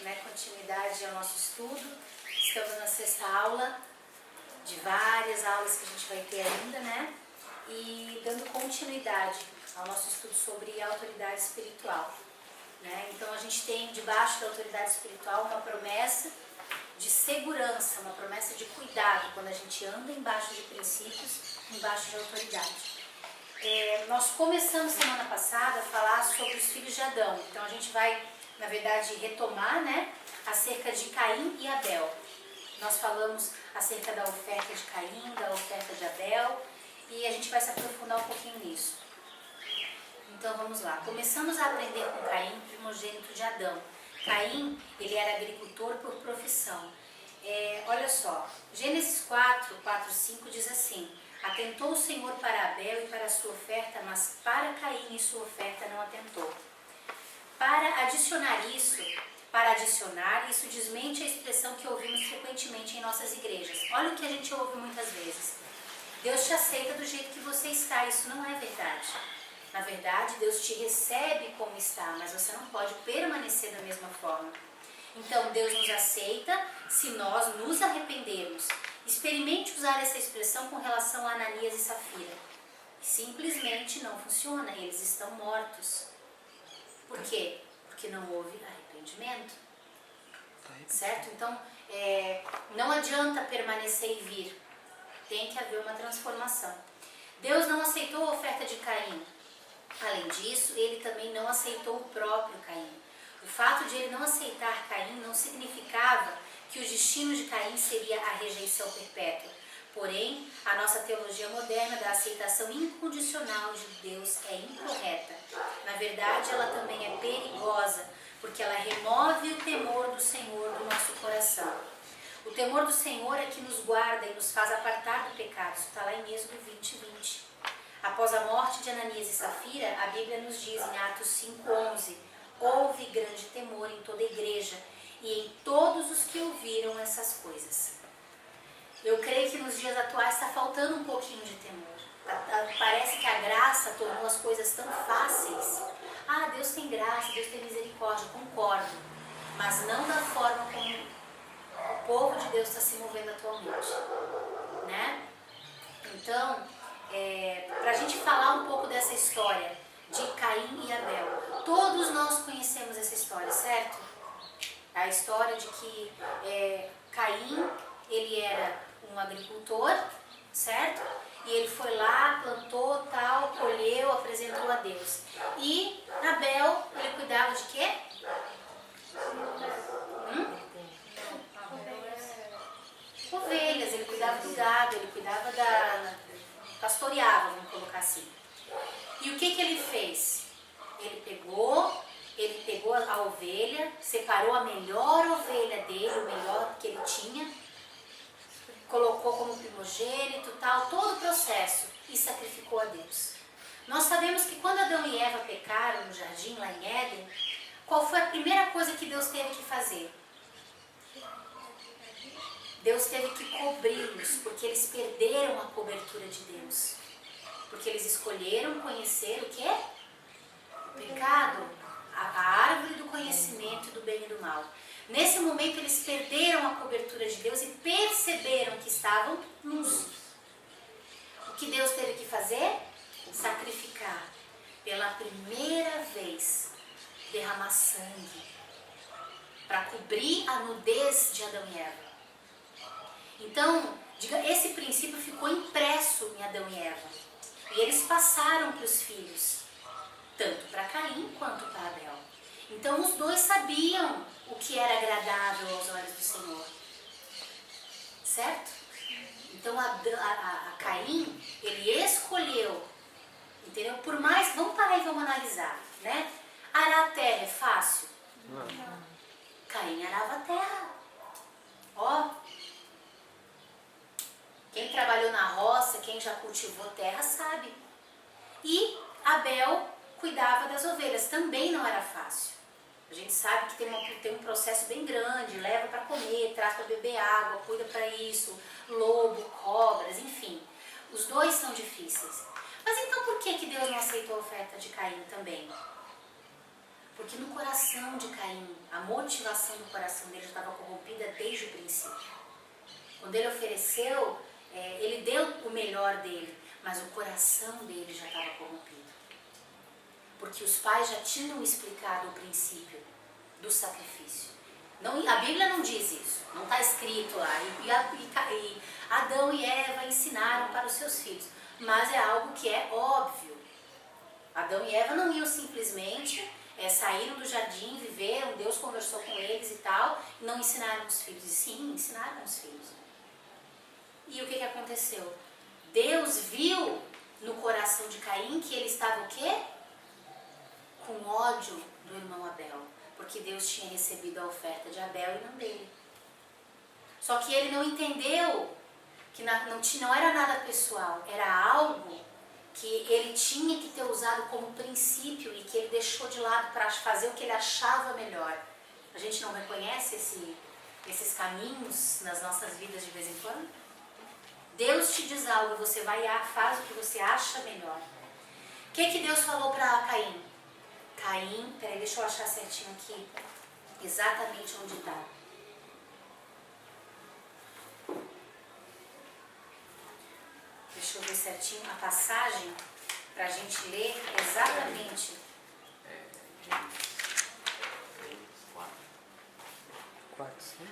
continuidade ao nosso estudo. Estamos na 6ª aula, de várias aulas que a gente vai ter ainda, né? E dando continuidade ao nosso estudo sobre autoridade espiritual, né? Então a gente tem debaixo da autoridade espiritual uma promessa de segurança, uma promessa de cuidado quando a gente anda embaixo de princípios, embaixo de autoridade. Nós começamos semana passada a falar sobre os filhos de Adão, então a gente vai, na verdade, retomar, né, acerca de Caim e Abel. Nós falamos acerca da oferta de Caim, da oferta de Abel, e a gente vai se aprofundar um pouquinho nisso. Então vamos lá, começamos a aprender com Caim, primogênito de Adão. Caim, ele era agricultor por profissão. Olha só, Gênesis 4:5 diz assim: atentou o Senhor para Abel e para a sua oferta, mas para Caim e sua oferta não atentou. Para adicionar, isso desmente a expressão que ouvimos frequentemente em nossas igrejas. Olha o que a gente ouve muitas vezes: Deus te aceita do jeito que você está. Isso não é verdade. Na verdade, Deus te recebe como está, mas você não pode permanecer da mesma forma. Então, Deus nos aceita se nós nos arrependermos. Experimente usar essa expressão com relação a Ananias e Safira. Simplesmente não funciona, eles estão mortos. Por quê? Porque não houve arrependimento. Certo? Então, não adianta permanecer e vir. Tem que haver uma transformação. Deus não aceitou a oferta de Caim. Além disso, ele também não aceitou o próprio Caim. O fato de ele não aceitar Caim não significava que o destino de Caim seria a rejeição perpétua. Porém, a nossa teologia moderna da aceitação incondicional de Deus é incorreta. Na verdade, ela também é perigosa, porque ela remove o temor do Senhor do nosso coração. O temor do Senhor é que nos guarda e nos faz apartar do pecado. Isso está lá em Êxodo 20:20. Após a morte de Ananias e Safira, a Bíblia nos diz em Atos 5:11: houve grande temor em toda a igreja e em todos os que ouviram essas coisas. Eu creio que nos dias atuais está faltando um pouquinho de temor. Parece que a graça tornou as coisas tão fáceis. Deus tem graça, Deus tem misericórdia, concordo. Mas não da forma como o povo de Deus está se movendo atualmente, né? Então, para a gente falar um pouco dessa história de Caim e Abel. Todos nós conhecemos essa história, certo? A história de que Caim, ele era um agricultor, certo? E ele foi lá, plantou, tal, colheu, apresentou a Deus. E Abel, ele cuidava de quê? Ovelhas, ele cuidava do gado, ele cuidava pastoreava, vamos colocar assim. E o que ele fez? Ele pegou a ovelha, separou a melhor ovelha dele, o melhor que ele tinha, colocou como primogênito, tal, todo o processo, e sacrificou a Deus. Nós sabemos que quando Adão e Eva pecaram no jardim, lá em Éden, qual foi a primeira coisa que Deus teve que fazer? Deus teve que cobri-los, porque eles perderam a cobertura de Deus. Porque eles escolheram conhecer o quê? O pecado, a árvore do conhecimento do bem e do mal. Nesse momento eles perderam a cobertura de Deus e perceberam que estavam nus. O que Deus teve que fazer? Sacrificar. Pela primeira vez, derramar sangue para cobrir a nudez de Adão e Eva. Então, esse princípio ficou impresso em Adão e Eva. E eles passaram para os filhos, tanto para Caim quanto para Abel. Então, os dois sabiam o que era agradável aos olhos do Senhor. Certo? Então, a Caim, ele escolheu, entendeu? Por mais, vamos parar e vamos analisar, né? Arar a terra é fácil? Não. Caim arava a terra. Quem trabalhou na roça, quem já cultivou terra sabe. E Abel cuidava das ovelhas, também não era fácil. A gente sabe que tem um processo bem grande, leva para comer, traz para beber água, cuida para isso, lobo, cobras, enfim. Os dois são difíceis. Mas então por que Deus não aceitou a oferta de Caim também? Porque no coração de Caim, a motivação do coração dele já estava corrompida desde o princípio. Quando ele ofereceu, ele deu o melhor dele, mas o coração dele já estava corrompido. Porque os pais já tinham explicado o princípio do sacrifício. Não, a Bíblia não diz isso, não está escrito lá. E Adão e Eva ensinaram para os seus filhos, mas é algo que é óbvio. Adão e Eva não iam simplesmente saíram do jardim, viveram, Deus conversou com eles e tal, e não ensinaram os filhos. E sim, ensinaram os filhos. E o que aconteceu? Deus viu no coração de Caim que ele estava o quê? Com ódio do irmão Abel. Porque Deus tinha recebido a oferta de Abel e não dele. Só que ele não entendeu que não era nada pessoal, era algo que ele tinha que ter usado como princípio e que ele deixou de lado para fazer o que ele achava melhor. A gente não reconhece esses caminhos nas nossas vidas de vez em quando? Deus te diz algo, você vai e faz o que você acha melhor. O que Deus falou para Caim? Caim, peraí, deixa eu achar certinho aqui, exatamente onde está. Deixa eu ver certinho a passagem para a gente ler exatamente.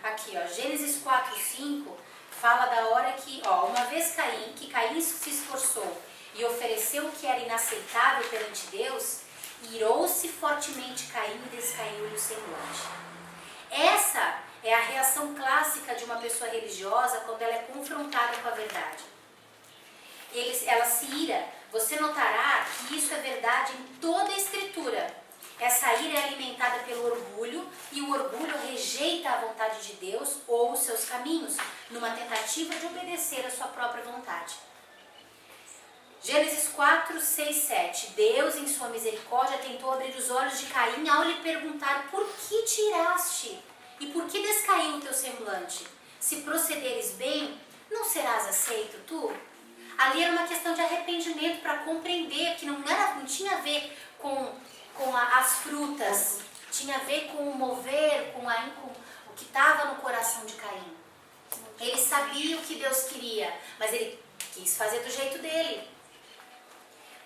Aqui, ó, Gênesis 4:5 fala da hora que, uma vez que Caim se esforçou e ofereceu o que era inaceitável perante Deus, irou-se fortemente Caim e descaiu-lhe o semblante. Essa é a reação clássica de uma pessoa religiosa quando ela é confrontada com a verdade. Ela se ira. Você notará que isso é verdade em toda a Escritura. Essa ira é alimentada pelo orgulho, e o orgulho rejeita a vontade de Deus ou os seus caminhos, numa tentativa de obedecer a sua própria vontade. Gênesis 4, 6, 7. Deus, em sua misericórdia, tentou abrir os olhos de Caim ao lhe perguntar: por que te iraste? E por que descaiu o teu semblante? Se procederes bem, não serás aceito tu? Ali era uma questão de arrependimento para compreender que não tinha a ver com as frutas, tinha a ver com o mover, com o que estava no coração de Caim. Ele sabia o que Deus queria, mas ele quis fazer do jeito dele.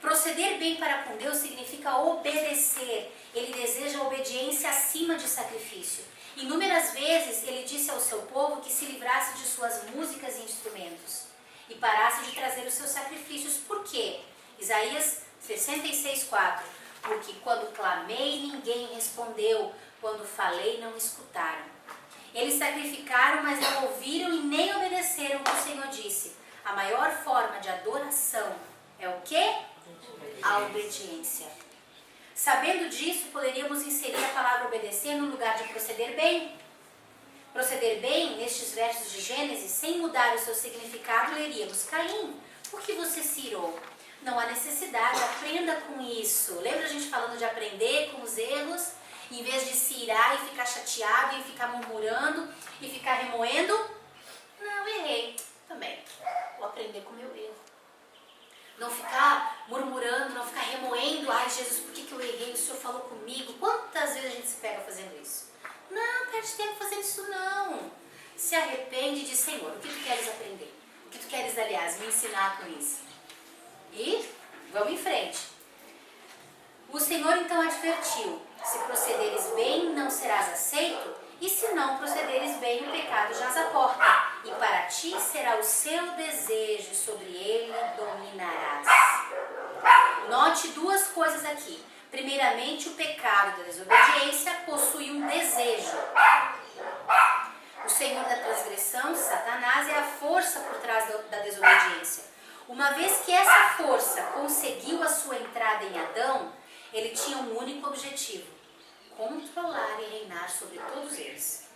Proceder bem para com Deus significa obedecer. Ele deseja obediência acima de sacrifício. Inúmeras vezes ele disse ao seu povo que se livrasse de suas músicas e instrumentos e parasse de trazer os seus sacrifícios. Por quê? Isaías 66:4. Porque quando clamei, ninguém respondeu. Quando falei, não escutaram. Eles sacrificaram, mas não ouviram e nem obedeceram o que o Senhor disse. A maior forma de adoração é o quê? A obediência. Sabendo disso, poderíamos inserir a palavra obedecer no lugar de proceder bem. Proceder bem, nestes versos de Gênesis, sem mudar o seu significado, leríamos: Caim, por que você se irou? Não há necessidade, aprenda com isso. Lembra a gente falando de aprender com os erros? Em vez de se irar e ficar chateado e ficar murmurando e ficar remoendo? Não, errei. Também. Vou aprender com o meu erro. Não ficar murmurando, não ficar remoendo. Ai, Jesus, por que eu errei? O Senhor falou comigo. Quantas vezes a gente se pega fazendo isso? Não, perde tempo fazendo isso não. Se arrepende e diz: Senhor, o que tu queres aprender? O que tu queres, aliás, me ensinar com isso? E vamos em frente. O Senhor então advertiu: se procederes bem, não serás aceito, e se não procederes bem, o pecado jaz à porta, e para ti será o seu desejo, sobre ele dominarás. Note duas coisas aqui. Primeiramente, o pecado da desobediência possui um desejo. O senhor da transgressão, Satanás, é a força por trás da desobediência. Uma vez que essa força conseguiu a sua entrada em Adão, ele tinha um único objetivo: controlar e reinar sobre todos eles.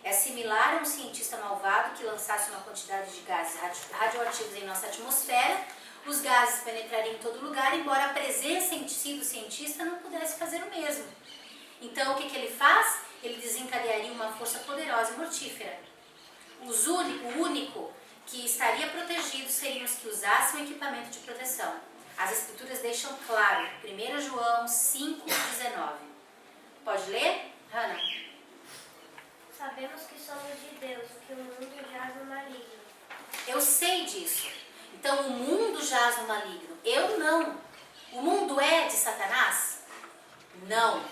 É similar a um cientista malvado que lançasse uma quantidade de gases radioativos em nossa atmosfera. Os gases penetrariam em todo lugar, embora a presença em si do cientista não pudesse fazer o mesmo. Então, o que ele faz? Ele desencadearia uma força poderosa e mortífera. O único que estaria protegido seriam os que usassem o equipamento de proteção. As Escrituras deixam claro, 1 João 5,19. Pode ler? Hannah? Sabemos que somos de Deus, que o mundo jaz no maligno. Eu sei disso. Então o mundo jaz no maligno. Eu não. O mundo é de Satanás? Não.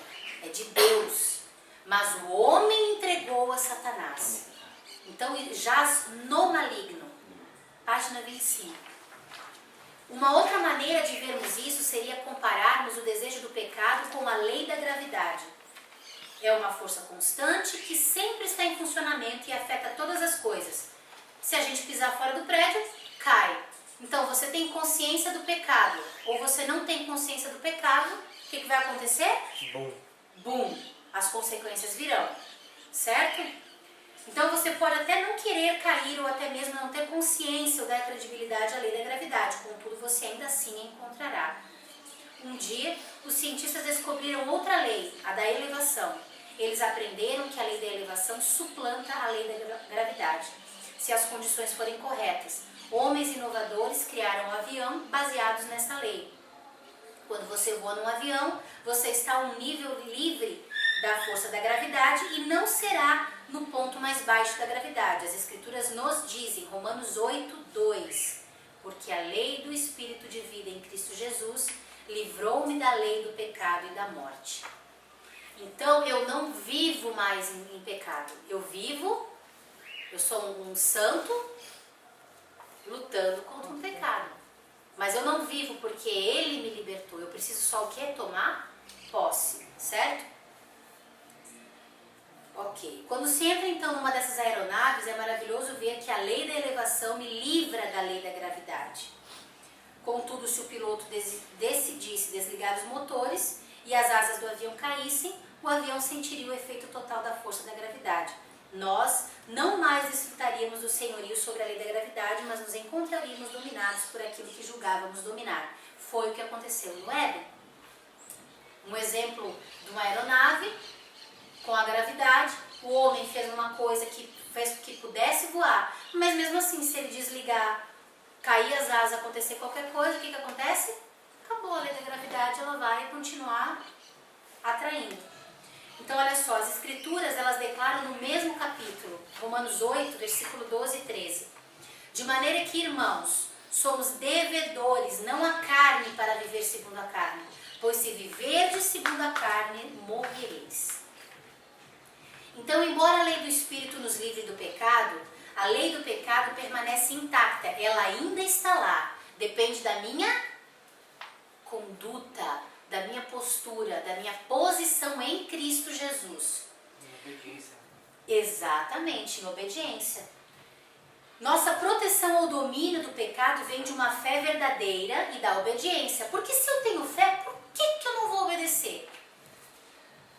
É de Deus. Mas o homem entregou a Satanás. Então ele jaz no maligno. Página 25. Uma outra maneira de vermos isso seria compararmos o desejo do pecado com a lei da gravidade. É uma força constante que sempre está em funcionamento e afeta todas as coisas. Se a gente pisar fora do prédio, cai. Então você tem consciência do pecado ou você não tem consciência do pecado, o que vai acontecer? Bum! As consequências virão. Certo? Então você pode até não querer cair ou até mesmo não ter consciência ou dar credibilidade à lei da gravidade, contudo você ainda assim a encontrará. Um dia, os cientistas descobriram outra lei, a da elevação. Eles aprenderam que a lei da elevação suplanta a lei da gravidade, se as condições forem corretas. Homens inovadores criaram um avião baseados nessa lei. Quando você voa num avião, você está a um nível livre da força da gravidade e não será no ponto mais baixo da gravidade. As escrituras nos dizem, Romanos 8:2, porque a lei do Espírito de vida em Cristo Jesus livrou-me da lei do pecado e da morte. Então eu não vivo mais em pecado. Eu sou um santo lutando contra um pecado. Mas eu não vivo porque ele me libertou. Eu preciso só o quê? Tomar posse, certo? Ok. Quando se entra então numa dessas aeronaves, é maravilhoso ver que a lei da elevação me livra da lei da gravidade. Contudo, se o piloto decidisse desligar os motores e as asas do avião caíssem, o avião sentiria o efeito total da força da gravidade. Nós não mais desfrutaríamos do senhorio sobre a lei da gravidade, mas nos encontraríamos dominados por aquilo que julgávamos dominar. Foi o que aconteceu no Éden. Um exemplo de uma aeronave com a gravidade, o homem fez uma coisa que fez com que pudesse voar, mas mesmo assim, se ele desligar, cair as asas, acontecer qualquer coisa, o que acontece? Acabou a lei da gravidade, ela vai continuar atraindo. Então, olha só, as escrituras, elas declaram no mesmo capítulo, Romanos 8, versículo 12 e 13. De maneira que, irmãos, somos devedores, não a carne, para viver segundo a carne. Pois se viverdes segundo a carne, morrereis. Então, embora a lei do Espírito nos livre do pecado, a lei do pecado permanece intacta. Ela ainda está lá. Depende da minha conduta, da minha postura, da minha posição em Cristo Jesus. Em obediência. Exatamente, em obediência. Nossa proteção ao domínio do pecado vem de uma fé verdadeira e da obediência. Porque se eu tenho fé, por que eu não vou obedecer?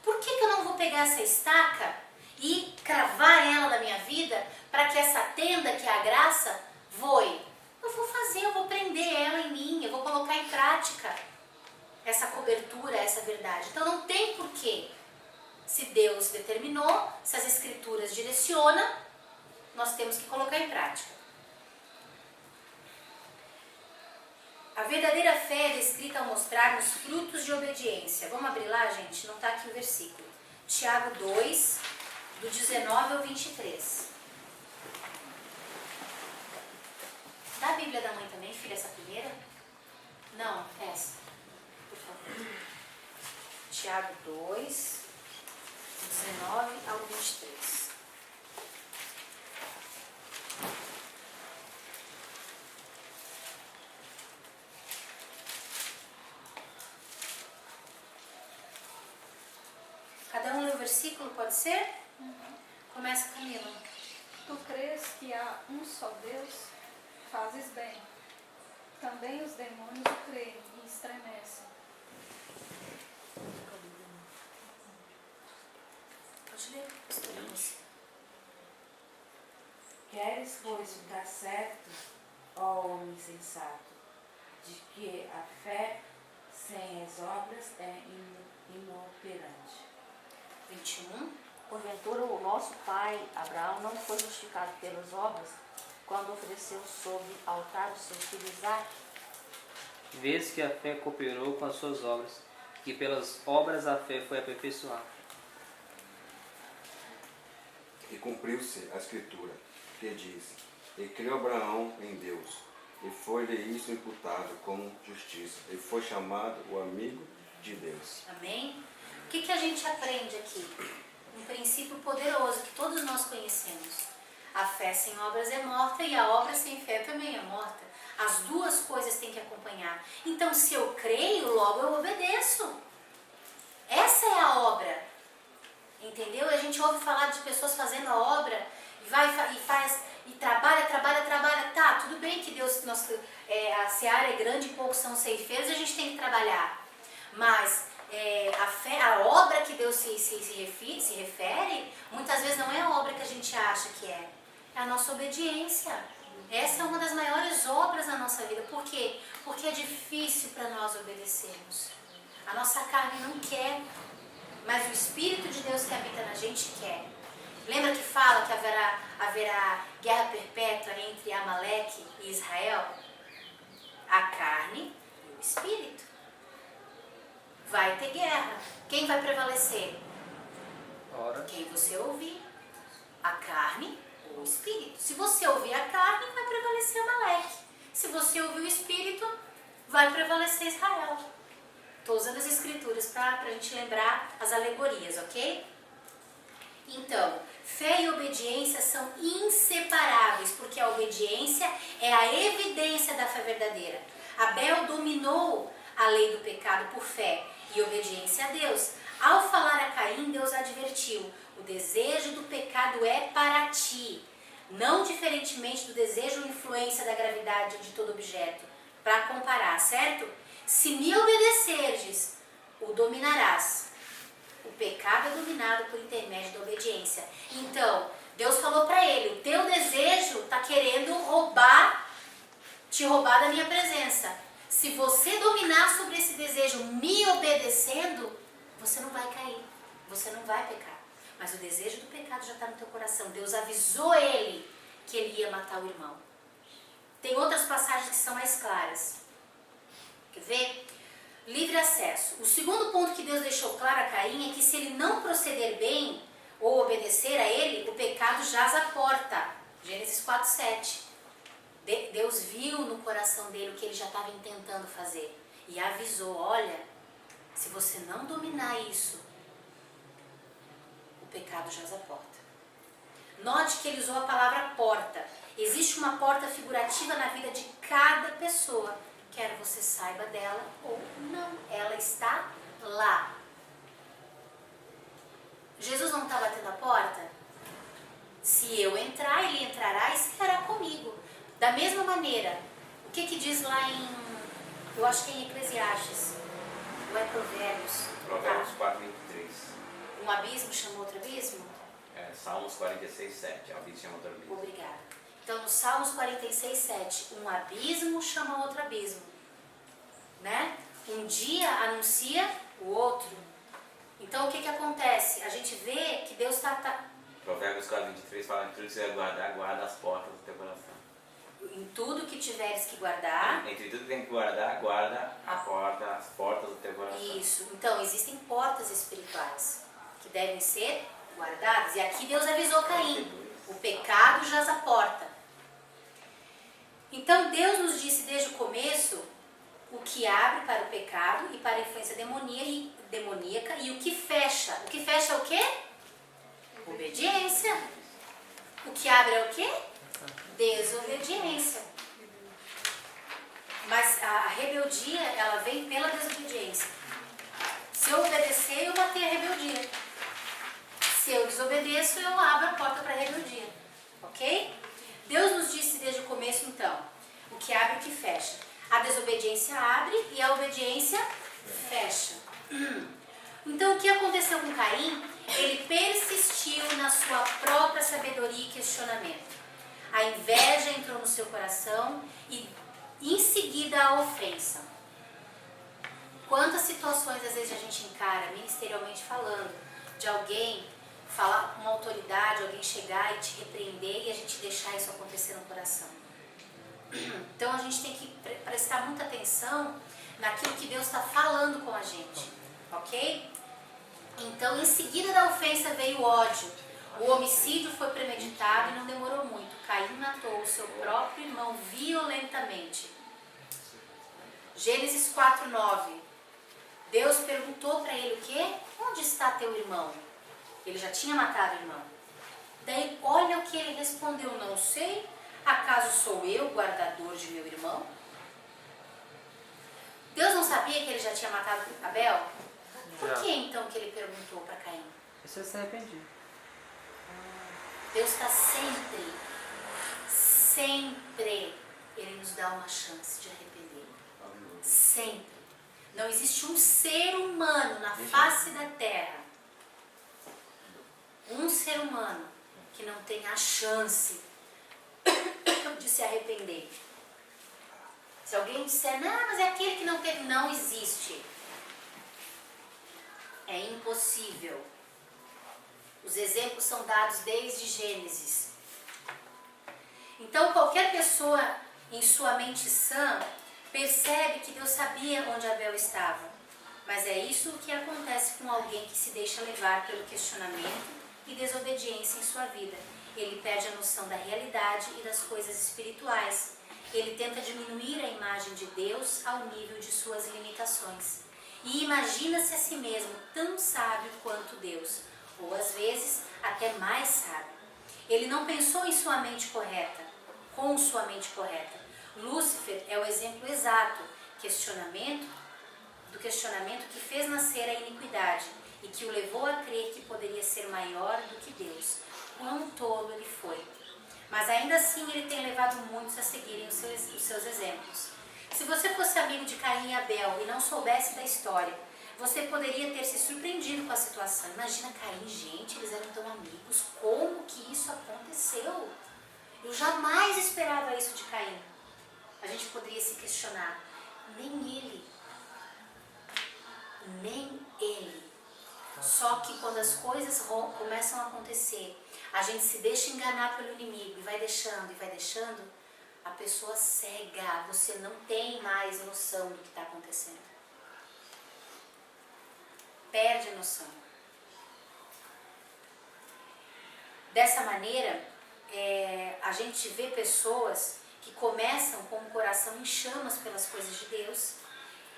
Por que eu não vou pegar essa estaca e cravar ela na minha vida para que essa tenda, que é a graça, voe? Eu vou fazer, eu vou prender ela em mim, eu vou colocar em prática essa cobertura, essa verdade. Então não tem porquê. Se Deus determinou, se as escrituras direcionam, nós temos que colocar em prática. A verdadeira fé é descrita ao mostrarmos frutos de obediência. Vamos abrir lá, gente? Não está aqui o versículo. Tiago 2, do 19 ao 23. Dá a Bíblia da mãe também, filha, essa primeira? Não, essa. Por favor. Tiago 2, do 19 ao 23. Cada um lê o versículo, pode ser? Começa, Camila. Tu crês que há um só Deus? Fazes bem. Também os demônios o creem e estremecem. Pode ler, pastor. Queres, pois, ficar certo, ó homem sensato, de que a fé sem as obras é inoperante. 21. Porventura, o nosso pai Abraão não foi justificado pelas obras quando ofereceu sobre o altar o seu filho Isaque? Vês que a fé cooperou com as suas obras, que pelas obras a fé foi aperfeiçoada. que cumpriu-se a Escritura, que diz: E creu Abraão em Deus, e foi-lhe isso imputado como justiça, e foi chamado o amigo de Deus. Amém? O que a gente aprende aqui? Um princípio poderoso que todos nós conhecemos. A fé sem obras é morta e a obra sem fé também é morta. As duas coisas têm que acompanhar. Então, se eu creio, logo eu obedeço. Essa é a obra. Entendeu? A gente ouve falar de pessoas fazendo a obra e vai e faz e trabalha. Tá, tudo bem que Deus, a seara é grande e poucos são ceifeiros, a gente tem que trabalhar. Mas a fé, a obra que Deus se refere, muitas vezes não é a obra que a gente acha que é. É a nossa obediência. Essa é uma das maiores obras da nossa vida. Por quê? Porque é difícil para nós obedecermos. A nossa carne não quer, mas o Espírito de Deus que habita na gente quer. Lembra que fala que haverá guerra perpétua entre Amaleque e Israel? A carne e o Espírito. Vai ter guerra. Quem vai prevalecer? Quem você ouvir. A carne ou o Espírito. Se você ouvir a carne, vai prevalecer Amaleque. Se você ouvir o Espírito, vai prevalecer Israel. Estou usando as escrituras para a gente lembrar as alegorias, ok? Então, fé e obediência são inseparáveis, porque a obediência é a evidência da fé verdadeira. Abel dominou a lei do pecado por fé e obediência a Deus. Ao falar a Caim, Deus advertiu: o desejo do pecado é para ti, não diferentemente do desejo ou influência da gravidade de todo objeto. Para comparar, certo? Se me obedecerdes, o dominarás. O pecado é dominado por intermédio da obediência. Então, Deus falou para ele: o teu desejo está querendo te roubar da minha presença. Se você dominar sobre esse desejo me obedecendo, você não vai cair, você não vai pecar. Mas o desejo do pecado já está no teu coração. Deus avisou ele que ele ia matar o irmão. Tem outras passagens que são mais claras. Quer ver? Livre acesso. O segundo ponto que Deus deixou claro a Caim é que se ele não proceder bem ou obedecer a ele, o pecado jaz à porta. Gênesis 4:7. Deus viu no coração dele o que ele já estava intentando fazer e avisou: olha, se você não dominar isso, o pecado jaz à porta. Note que ele usou a palavra porta. Existe uma porta figurativa na vida de cada pessoa. Quer você saiba dela ou não. Ela está lá. Jesus não está batendo a porta? Se eu entrar, ele entrará e estará comigo. Da mesma maneira, o que diz lá eu acho que é em Eclesiastes, ou é Provérbios? Provérbios 4:23. Um abismo chama outro abismo? Salmos 46:7. Abismo chama outro abismo. Obrigada. Então, no Salmos 46:7, um abismo chama outro abismo, né? Um dia anuncia o outro. Então, o que acontece? A gente vê que Deus está... Provérbios 4:23 fala que tudo que você guardar, guarda as portas do teu coração. Em tudo que tiveres que guardar... Entre tudo que tem que guardar, guarda as portas do teu coração. Isso. Então, existem portas espirituais que devem ser guardadas. E aqui Deus avisou Caim: o pecado jaz à porta. Então, Deus nos disse desde o começo o que abre para o pecado e para a influência demoníaca e o que fecha. O que fecha é o quê? Obediência. O que abre é o quê? Desobediência. Mas a rebeldia, ela vem pela desobediência. Se eu obedecer, eu matei a rebeldia. Se eu desobedeço, eu abro a porta para a rebeldia. Ok? Deus nos disse desde o começo, então, o que abre e o que fecha. A desobediência abre e a obediência fecha. Então, o que aconteceu com Caim? Ele persistiu na sua própria sabedoria e questionamento. A inveja entrou no seu coração e, em seguida, a ofensa. Quantas situações, às vezes, a gente encara, ministerialmente falando, de alguém falar com uma autoridade, alguém chegar e te repreender e a gente deixar isso acontecer no coração. Então, a gente tem que prestar muita atenção naquilo que Deus está falando com a gente, ok? Então, em seguida da ofensa veio o ódio. O homicídio foi premeditado e não demorou muito. Caim matou o seu próprio irmão violentamente. Gênesis 4:9. Deus perguntou para ele o quê? Onde está teu irmão? Ele já tinha matado o irmão. Daí olha o que ele respondeu: não sei. Acaso sou eu guardador de meu irmão? Deus não sabia que ele já tinha matado Abel? Por que então que ele perguntou para Caim? Isso eu se arrependi. Deus está sempre, Ele nos dá uma chance de arrepender. Sempre. Não existe um ser humano na face da terra, um ser humano, que não tenha a chance de se arrepender. Se alguém disser, não, mas é aquele que não teve, não existe. É impossível. Os exemplos são dados desde Gênesis. Então qualquer pessoa em sua mente sã percebe que Deus sabia onde Abel estava. Mas é isso que acontece com alguém que se deixa levar pelo questionamento e desobediência em sua vida. Ele perde a noção da realidade e das coisas espirituais. Ele tenta diminuir a imagem de Deus ao nível de suas limitações. E imagina-se a si mesmo tão sábio quanto Deus, ou às vezes até mais sábio. Ele não pensou em sua mente correta, com sua mente correta. Lúcifer é o exemplo exato do questionamento que fez nascer a iniquidade e que o levou a crer que poderia ser maior do que Deus. Quão tolo ele foi! Mas ainda assim ele tem levado muitos a seguirem os seus exemplos. Se você fosse amigo de Caim e Abel e não soubesse da história, você poderia ter se surpreendido com a situação. Imagina Caim, gente, eles eram tão amigos, como que isso aconteceu? Eu jamais esperava isso de Caim. A gente poderia se questionar, nem ele. Só que quando as coisas começam a acontecer, a gente se deixa enganar pelo inimigo e vai deixando, a pessoa cega, você não tem mais noção do que está acontecendo. Perde a noção. Dessa maneira, a gente vê pessoas que começam com o coração em chamas pelas coisas de Deus.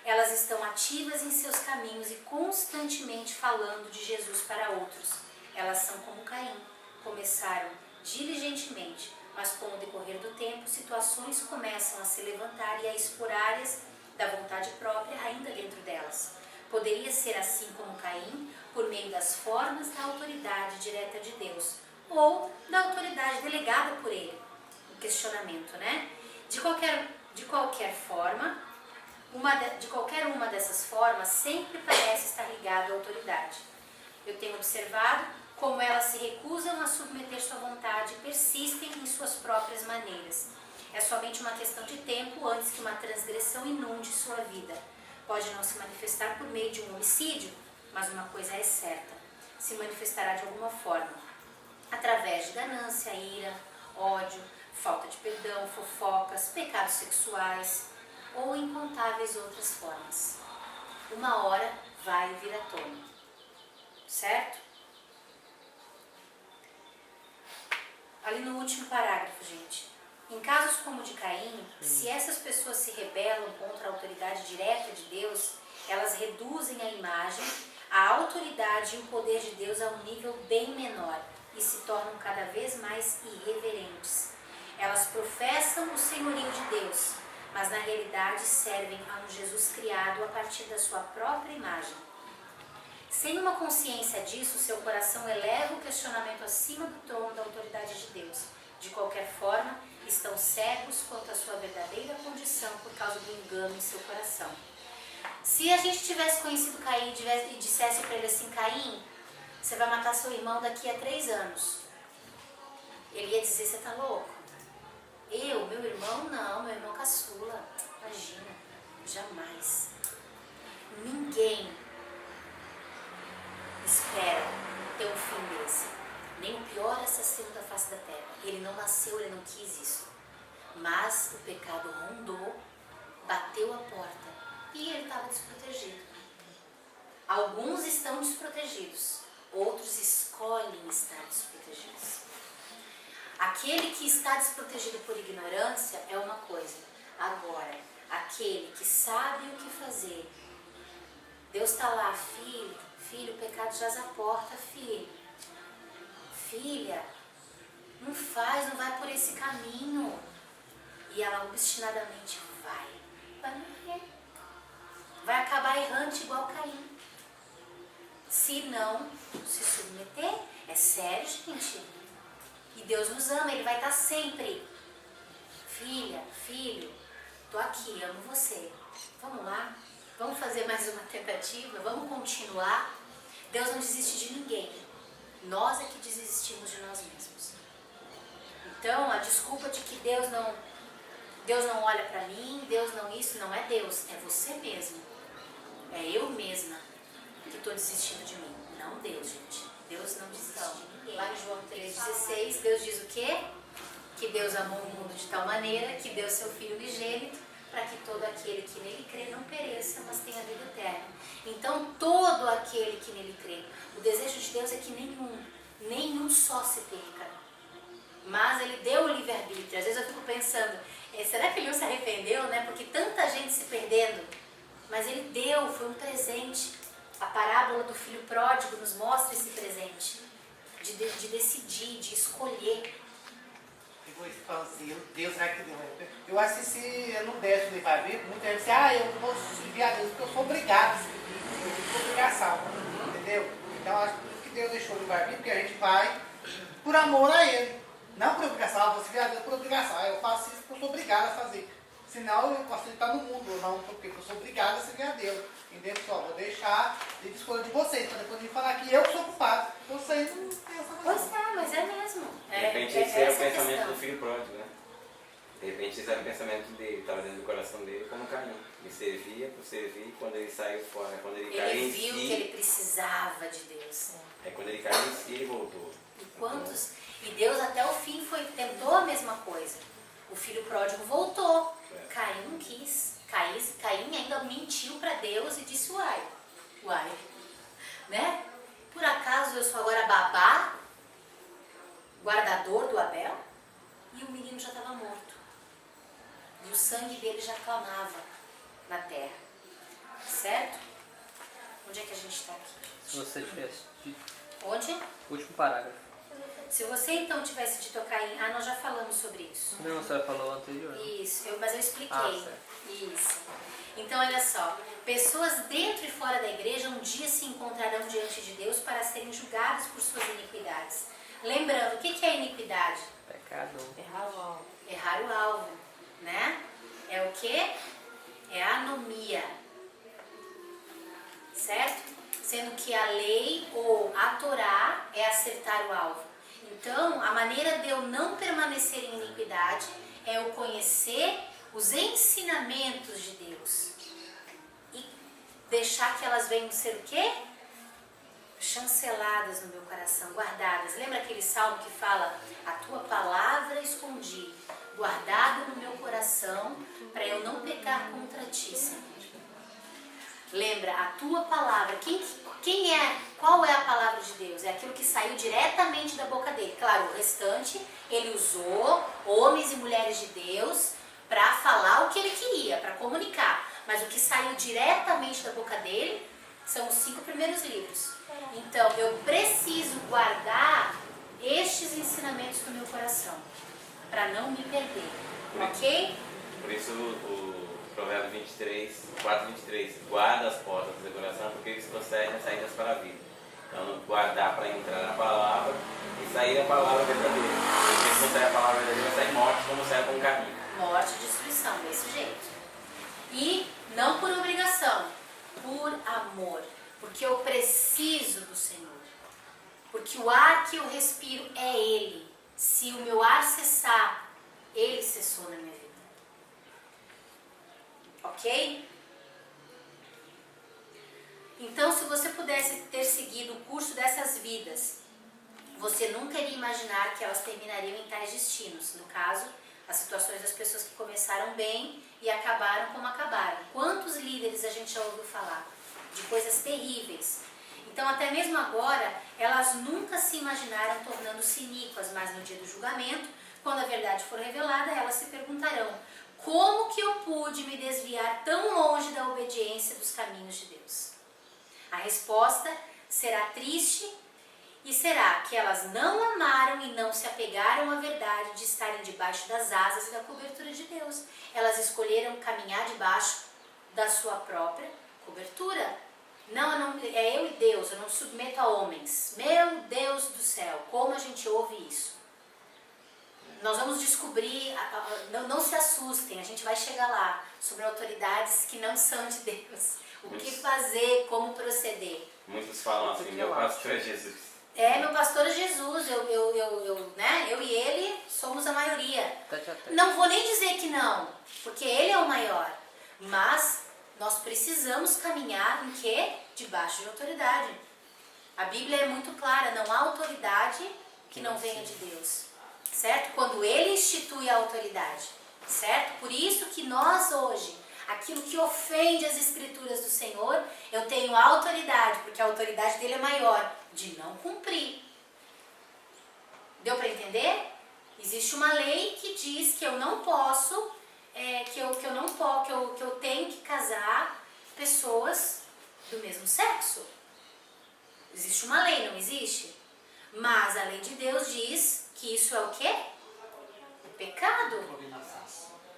Elas estão ativas em seus caminhos e constantemente falando de Jesus para outros. Elas são como Caim, começaram diligentemente, mas com o decorrer do tempo, situações começam a se levantar e a expor áreas da vontade própria ainda dentro delas. Poderia ser assim como Caim, por meio das formas da autoridade direta de Deus, ou da autoridade delegada por ele. O questionamento, né? De qualquer forma, de qualquer uma dessas formas, sempre parece estar ligado à autoridade. Eu tenho observado como elas se recusam a submeter sua vontade e persistem em suas próprias maneiras. É somente uma questão de tempo antes que uma transgressão inunde sua vida. Pode não se manifestar por meio de um homicídio, mas uma coisa é certa, se manifestará de alguma forma, através de ganância, ira, ódio, falta de perdão, fofocas, pecados sexuais ou incontáveis outras formas. Uma hora vai vir à tona, certo? Ali no último parágrafo, gente. Em casos como o de Caim, se essas pessoas se rebelam contra a autoridade direta de Deus, elas reduzem a imagem, a autoridade e o poder de Deus a um nível bem menor e se tornam cada vez mais irreverentes. Elas professam o senhorio de Deus, mas na realidade servem a um Jesus criado a partir da sua própria imagem. Sem uma consciência disso, seu coração eleva o questionamento acima do trono da autoridade de Deus. De qualquer forma, estão cegos quanto à sua verdadeira condição por causa do engano em seu coração. Se a gente tivesse conhecido Caim e dissesse para ele assim, Caim, você vai matar seu irmão daqui a 3 anos. Ele ia dizer, você tá louco? Meu irmão não, meu irmão caçula. Imagina, jamais. Ninguém espera ter um fim desse. Nem o pior assassino da face da terra. Ele não nasceu, ele não quis isso. Mas o pecado rondou, bateu a porta e ele estava desprotegido. Alguns estão desprotegidos, outros escolhem escolhem estar desprotegidos. Aquele que está desprotegido por ignorância é uma coisa. Agora, aquele que sabe o que fazer, Deus está lá, filho, o pecado jaz à porta, filho. Filha, não vai por esse caminho. E ela obstinadamente vai morrer. Vai acabar errante igual Caim. Se não se submeter, é sério, gente. E Deus nos ama, Ele vai estar sempre. Filha, filho, tô aqui, amo você. Vamos lá? Vamos fazer mais uma tentativa? Vamos continuar? Deus não desiste de ninguém. Nós é que desistimos de nós mesmos. Então, a desculpa de que Deus não olha pra mim, Deus não isso, não é Deus, é você mesmo. É eu mesma que estou desistindo de mim. Não Deus, gente. Deus não desiste de ninguém. Lá em João 3,16, Deus diz o quê? Que Deus amou o mundo de tal maneira que deu seu Filho unigênito para que todo aquele que nele crê não pereça, mas tenha vida eterna. Então, todo aquele que nele crê, o desejo de Deus é que nenhum só se perca. Mas Ele deu o livre-arbítrio. Às vezes eu fico pensando, será que Ele não se arrependeu, né? Porque tanta gente se perdendo. Mas Ele deu, foi um presente. A parábola do filho pródigo nos mostra esse presente. De decidir, de escolher. Depois fala assim, Deus será que deu? Eu acho que se eu não desse o livre-arbítrio, muita gente diz, eu vou servir a Deus porque eu sou obrigado a servir, eu sou obrigação, entendeu? Então acho que Deus deixou o livre-arbítrio, porque a gente vai por amor a Ele, não por obrigação, eu vou servir a Deus por obrigação, eu faço isso porque eu sou obrigado a fazer, senão eu posso estar no mundo, ou não, porque eu sou obrigado a servir a Deus, entendeu? Só vou deixar de escolha de vocês, para depois de falar que eu sou culpado, vocês não têm essa Pois razão. é, mas é mesmo. De repente esse é o essa a pensamento questão. do filho pródigo, né? De repente esse era o pensamento dele, estava dentro do coração dele como Caim. Ele servia por servir, quando ele saiu fora, quando ele caiu Ele em viu si, que ele precisava de Deus. quando ele caiu em si, ele voltou. E Deus até o fim tentou a mesma coisa. O filho pródigo voltou. É. Caim não quis. Caim ainda mentiu para Deus e disse uai, né? Por acaso eu sou agora babá, guardador do Abel? E o menino já estava morto. E o sangue dele já clamava na terra. Certo? Onde é que a gente está aqui? Se você tivesse dito. Onde? Último parágrafo. Se você então tivesse dito Caim, nós já falamos sobre isso. Não, você falou anterior. Isso, mas eu expliquei. certo. Isso. Então, olha só. Pessoas dentro e fora da igreja um dia se encontrarão diante de Deus para serem julgadas por suas iniquidades. Lembrando, o que é iniquidade? Pecado. Errar o alvo. Errar o alvo, né? É o quê? É a anomia. Certo? Sendo que a lei ou a Torá é acertar o alvo. Então, a maneira de eu não permanecer em iniquidade é eu conhecer os ensinamentos de Deus e deixar que elas venham ser o quê? Chanceladas no meu coração, guardadas. Lembra aquele salmo que fala: a tua palavra escondi, guardada no meu coração, para eu não pecar contra ti, Senhor. Lembra, a tua palavra, qual é a palavra de Deus? É aquilo que saiu diretamente da boca dele. Claro, o restante, ele usou homens e mulheres de Deus para falar o que ele queria, para comunicar. Mas o que saiu diretamente da boca dele são os 5 primeiros livros. Então, eu preciso guardar estes ensinamentos no meu coração, para não me perder, ok? Por isso o Provérbio 4:23, guarda as portas do seu coração, porque eles concedem as saídas para a vida. Então, guardar para entrar na palavra e sair a palavra verdadeira. Porque se não sair a palavra verdadeira, vai sair morte, como sai com o caminho. Morte e destruição, desse jeito. E não por obrigação, por amor. Porque eu preciso do Senhor. Porque o ar que eu respiro é Ele. Se o meu ar cessar, Ele cessou na minha vida. Ok? Então, se você pudesse ter seguido o curso dessas vidas, você nunca iria imaginar que elas terminariam em tais destinos. No caso, as situações das pessoas que começaram bem e acabaram como acabaram. Quantos líderes a gente já ouviu falar de coisas terríveis? Então, até mesmo agora, elas nunca se imaginaram tornando-se iníquas, mas no dia do julgamento, quando a verdade for revelada, elas se perguntarão: como que eu pude me desviar tão longe da obediência dos caminhos de Deus? A resposta será triste e será que elas não amaram e não se apegaram à verdade de estarem debaixo das asas e da cobertura de Deus. Elas escolheram caminhar debaixo da sua própria cobertura. Não, é eu e Deus, eu não submeto a homens. Meu Deus do céu, como a gente ouve isso. Nós vamos descobrir, não se assustem, a gente vai chegar lá, sobre autoridades que não são de Deus. O que fazer, como proceder. Muitos falam assim, meu pastor é Jesus. Meu pastor é Jesus, eu e ele somos a maioria. Não vou nem dizer que não, porque ele é o maior. Mas nós precisamos caminhar em quê? Debaixo de autoridade. A Bíblia é muito clara, não há autoridade que não venha de Deus. Certo? Quando ele institui a autoridade. Certo? Por isso que nós hoje, aquilo que ofende as escrituras do Senhor, eu tenho autoridade, porque a autoridade dele é maior, de não cumprir. Deu para entender? Existe uma lei que diz que eu não posso, que eu tenho que casar pessoas do mesmo sexo. Existe uma lei, não existe? Mas a lei de Deus diz que isso é o quê? O pecado.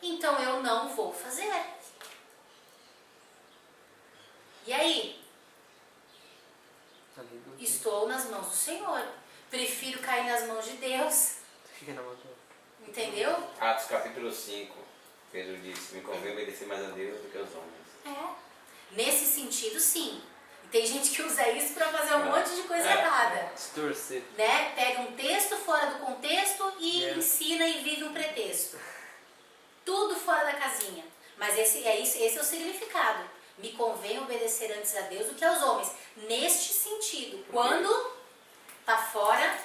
Então eu não vou fazer. E aí? Estou nas mãos do Senhor. Prefiro cair nas mãos de Deus. Entendeu? Atos capítulo 5, Pedro disse: me convém obedecer mais a Deus do que aos homens. Nesse sentido, sim. E tem gente que usa isso para fazer um monte de coisa errada. Distorcer. Né? Pega um texto fora do contexto e ensina e vive um pretexto. Tudo fora da casinha. Mas esse é o significado. Me convém obedecer antes a Deus do que aos homens. Neste sentido, quando está fora...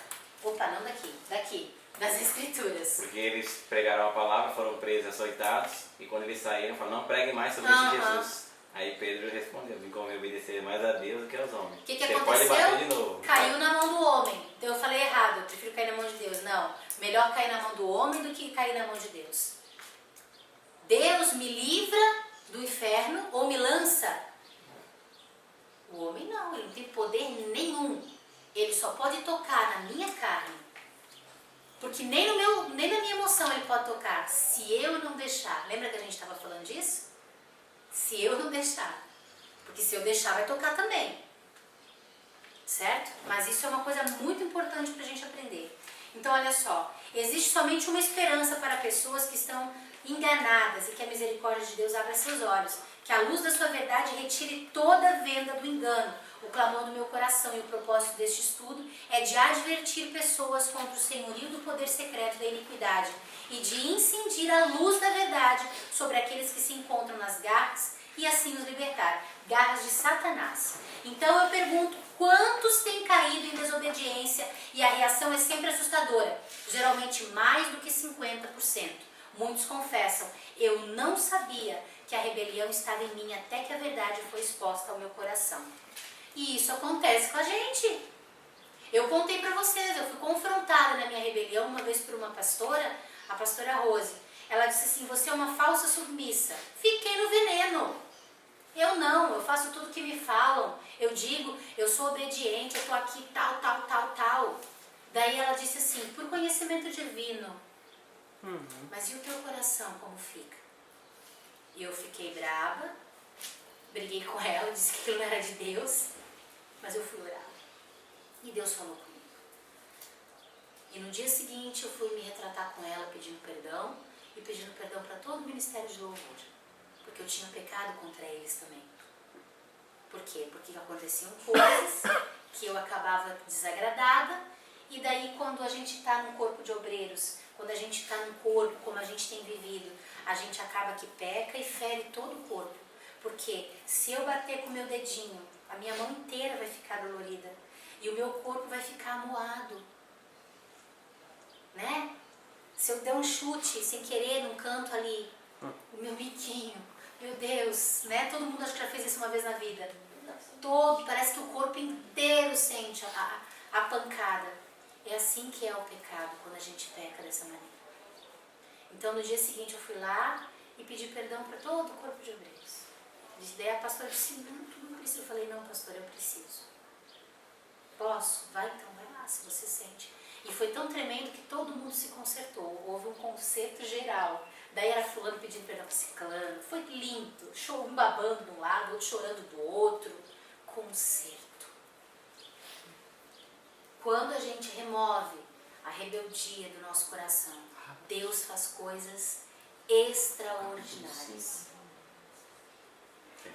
Opa, não daqui. Das Escrituras. Porque eles pregaram a palavra, foram presos, açoitados, e quando eles saíram, falaram: não pregue mais sobre esse Jesus. Aí Pedro respondeu: me convém obedecer mais a Deus do que aos homens. O que Você aconteceu? pode bater de novo. Caiu na mão do homem. Então eu falei errado, eu prefiro cair na mão de Deus. Não, melhor cair na mão do homem do que cair na mão de Deus. Deus me livra do inferno ou me lança? O homem não, ele não tem poder nenhum. Ele só pode tocar na minha carne. Porque nem na minha emoção ele pode tocar, se eu não deixar. Lembra que a gente estava falando disso? Se eu não deixar. Porque se eu deixar, vai tocar também. Certo? Mas isso é uma coisa muito importante para a gente aprender. Então, olha só. Existe somente uma esperança para pessoas que estão enganadas e que a misericórdia de Deus abra seus olhos. Que a luz da sua verdade retire toda a venda do engano. O clamor do meu coração e o propósito deste estudo é de advertir pessoas contra o senhorio do poder secreto da iniquidade e de incendir a luz da verdade sobre aqueles que se encontram nas garras e assim os libertar. Garras de Satanás. Então eu pergunto, quantos têm caído em desobediência? E a reação é sempre assustadora. Geralmente mais do que 50%. Muitos confessam: eu não sabia que a rebelião estava em mim até que a verdade foi exposta ao meu coração. E isso acontece com a gente. Eu contei para vocês, eu fui confrontada na minha rebelião uma vez por uma pastora, a pastora Rose. Ela disse assim: você é uma falsa submissa. Fiquei no veneno. Eu não, eu faço tudo que me falam. Eu digo, eu sou obediente, eu estou aqui tal. Daí ela disse assim: por conhecimento divino. Mas e o teu coração, como fica? E eu fiquei brava, briguei com ela, disse que aquilo não era de Deus, mas eu fui orar. E Deus falou comigo. E no dia seguinte eu fui me retratar com ela, pedindo perdão, e pedindo perdão para todo o ministério de louvor, porque eu tinha pecado contra eles também. Por quê? Porque aconteciam coisas que eu acabava desagradada, e daí quando a gente está num corpo de obreiros, quando a gente está num corpo como a gente tem vivido, a gente acaba que peca e fere todo o corpo. Porque se eu bater com o meu dedinho, a minha mão inteira vai ficar dolorida e o meu corpo vai ficar amuado, né? Se eu der um chute sem querer num canto ali, o meu biquinho, meu Deus, né? Todo mundo acho que já fez isso uma vez na vida. todo, parece que o corpo inteiro sente a pancada. É assim que é o pecado, quando a gente peca dessa maneira. Então, no dia seguinte, eu fui lá e pedi perdão para todo o corpo de obreiros. Daí a pastora disse, não, tu não precisa. Eu falei, não, pastora, eu preciso. Posso? Vai então, vai lá, se você sente. E foi tão tremendo que todo mundo se consertou. Houve um conserto geral. Daí era fulano pedindo perdão para ciclano. Foi lindo. Um babando de um lado, outro chorando do outro. Conserto. Quando a gente remove a rebeldia do nosso coração, Deus faz coisas extraordinárias.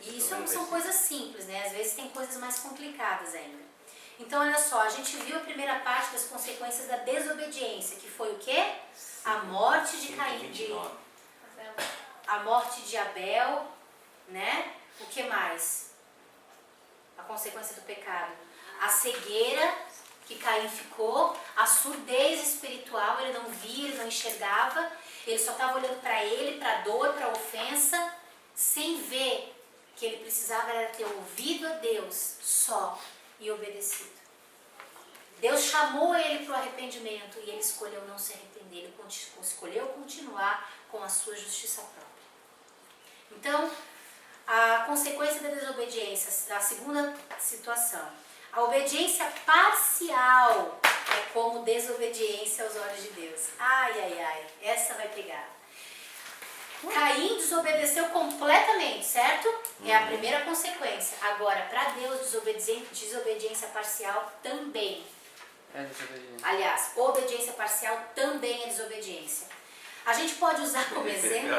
E isso não são coisas simples, né? Às vezes tem coisas mais complicadas ainda. Então, olha só, a gente viu a primeira parte das consequências da desobediência, que foi o quê? A morte de Caim, a morte de Abel, né? O que mais? A consequência do pecado. A cegueira que Caim ficou, a surdez espiritual, ele não via, ele não enxergava, ele só estava olhando para ele, para a dor, para a ofensa, sem ver que ele precisava era ter ouvido a Deus só e obedecido. Deus chamou ele para o arrependimento e ele escolheu não se arrepender, ele escolheu continuar com a sua justiça própria. Então, a consequência da desobediência, a segunda situação, a obediência parcial é como desobediência aos olhos de Deus. Ai, ai, ai, essa vai pegar. Caim desobedeceu completamente, certo? É a primeira consequência. Agora, para Deus, desobediência parcial também. É desobediência. Aliás, obediência parcial também é desobediência. A gente pode usar como exemplo...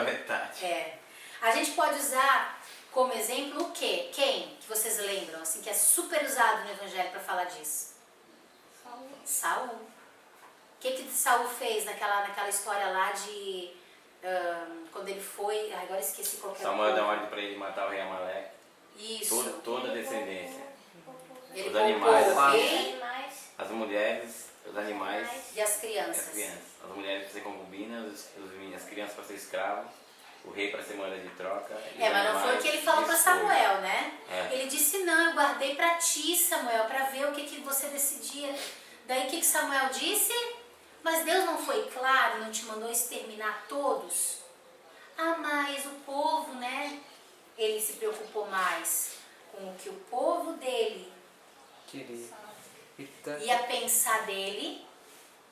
A gente pode usar como exemplo o quê? Quem? Que vocês lembram, assim, que é super usado no Evangelho para falar disso? Saul. O que Saul fez naquela história lá de... quando ele foi... Agora esqueci qual que era. Samuel deu ordem para ele matar o rei Amaleque. Isso. Toda a descendência. Ele Os animais, poupou as mulheres, os animais e as crianças. As mulheres para ser concubinas, as crianças para ser escravos, o rei para ser moeda de troca. Mas não foi o que ele falou para Samuel, né? Ele disse, não, eu guardei para ti, Samuel, para ver o que você decidia. Daí o que Samuel disse? Mas Deus não foi claro, não te mandou exterminar todos? Mas o povo, né? Ele se preocupou mais com o que o povo dele Queria. ia pensar dele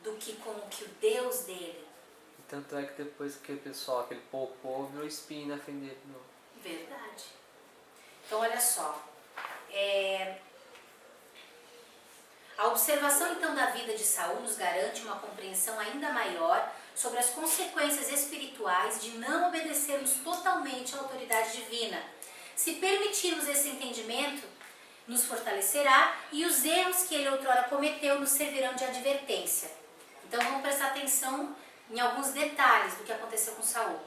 do que com o que o Deus dele. E tanto é que depois que o pessoal, aquele povo, virou espinho na frente dele. Não. Verdade. Então, olha só. A observação, então, da vida de Saul nos garante uma compreensão ainda maior sobre as consequências espirituais de não obedecermos totalmente à autoridade divina. Se permitirmos esse entendimento, nos fortalecerá e os erros que ele outrora cometeu nos servirão de advertência. Então vamos prestar atenção em alguns detalhes do que aconteceu com Saul.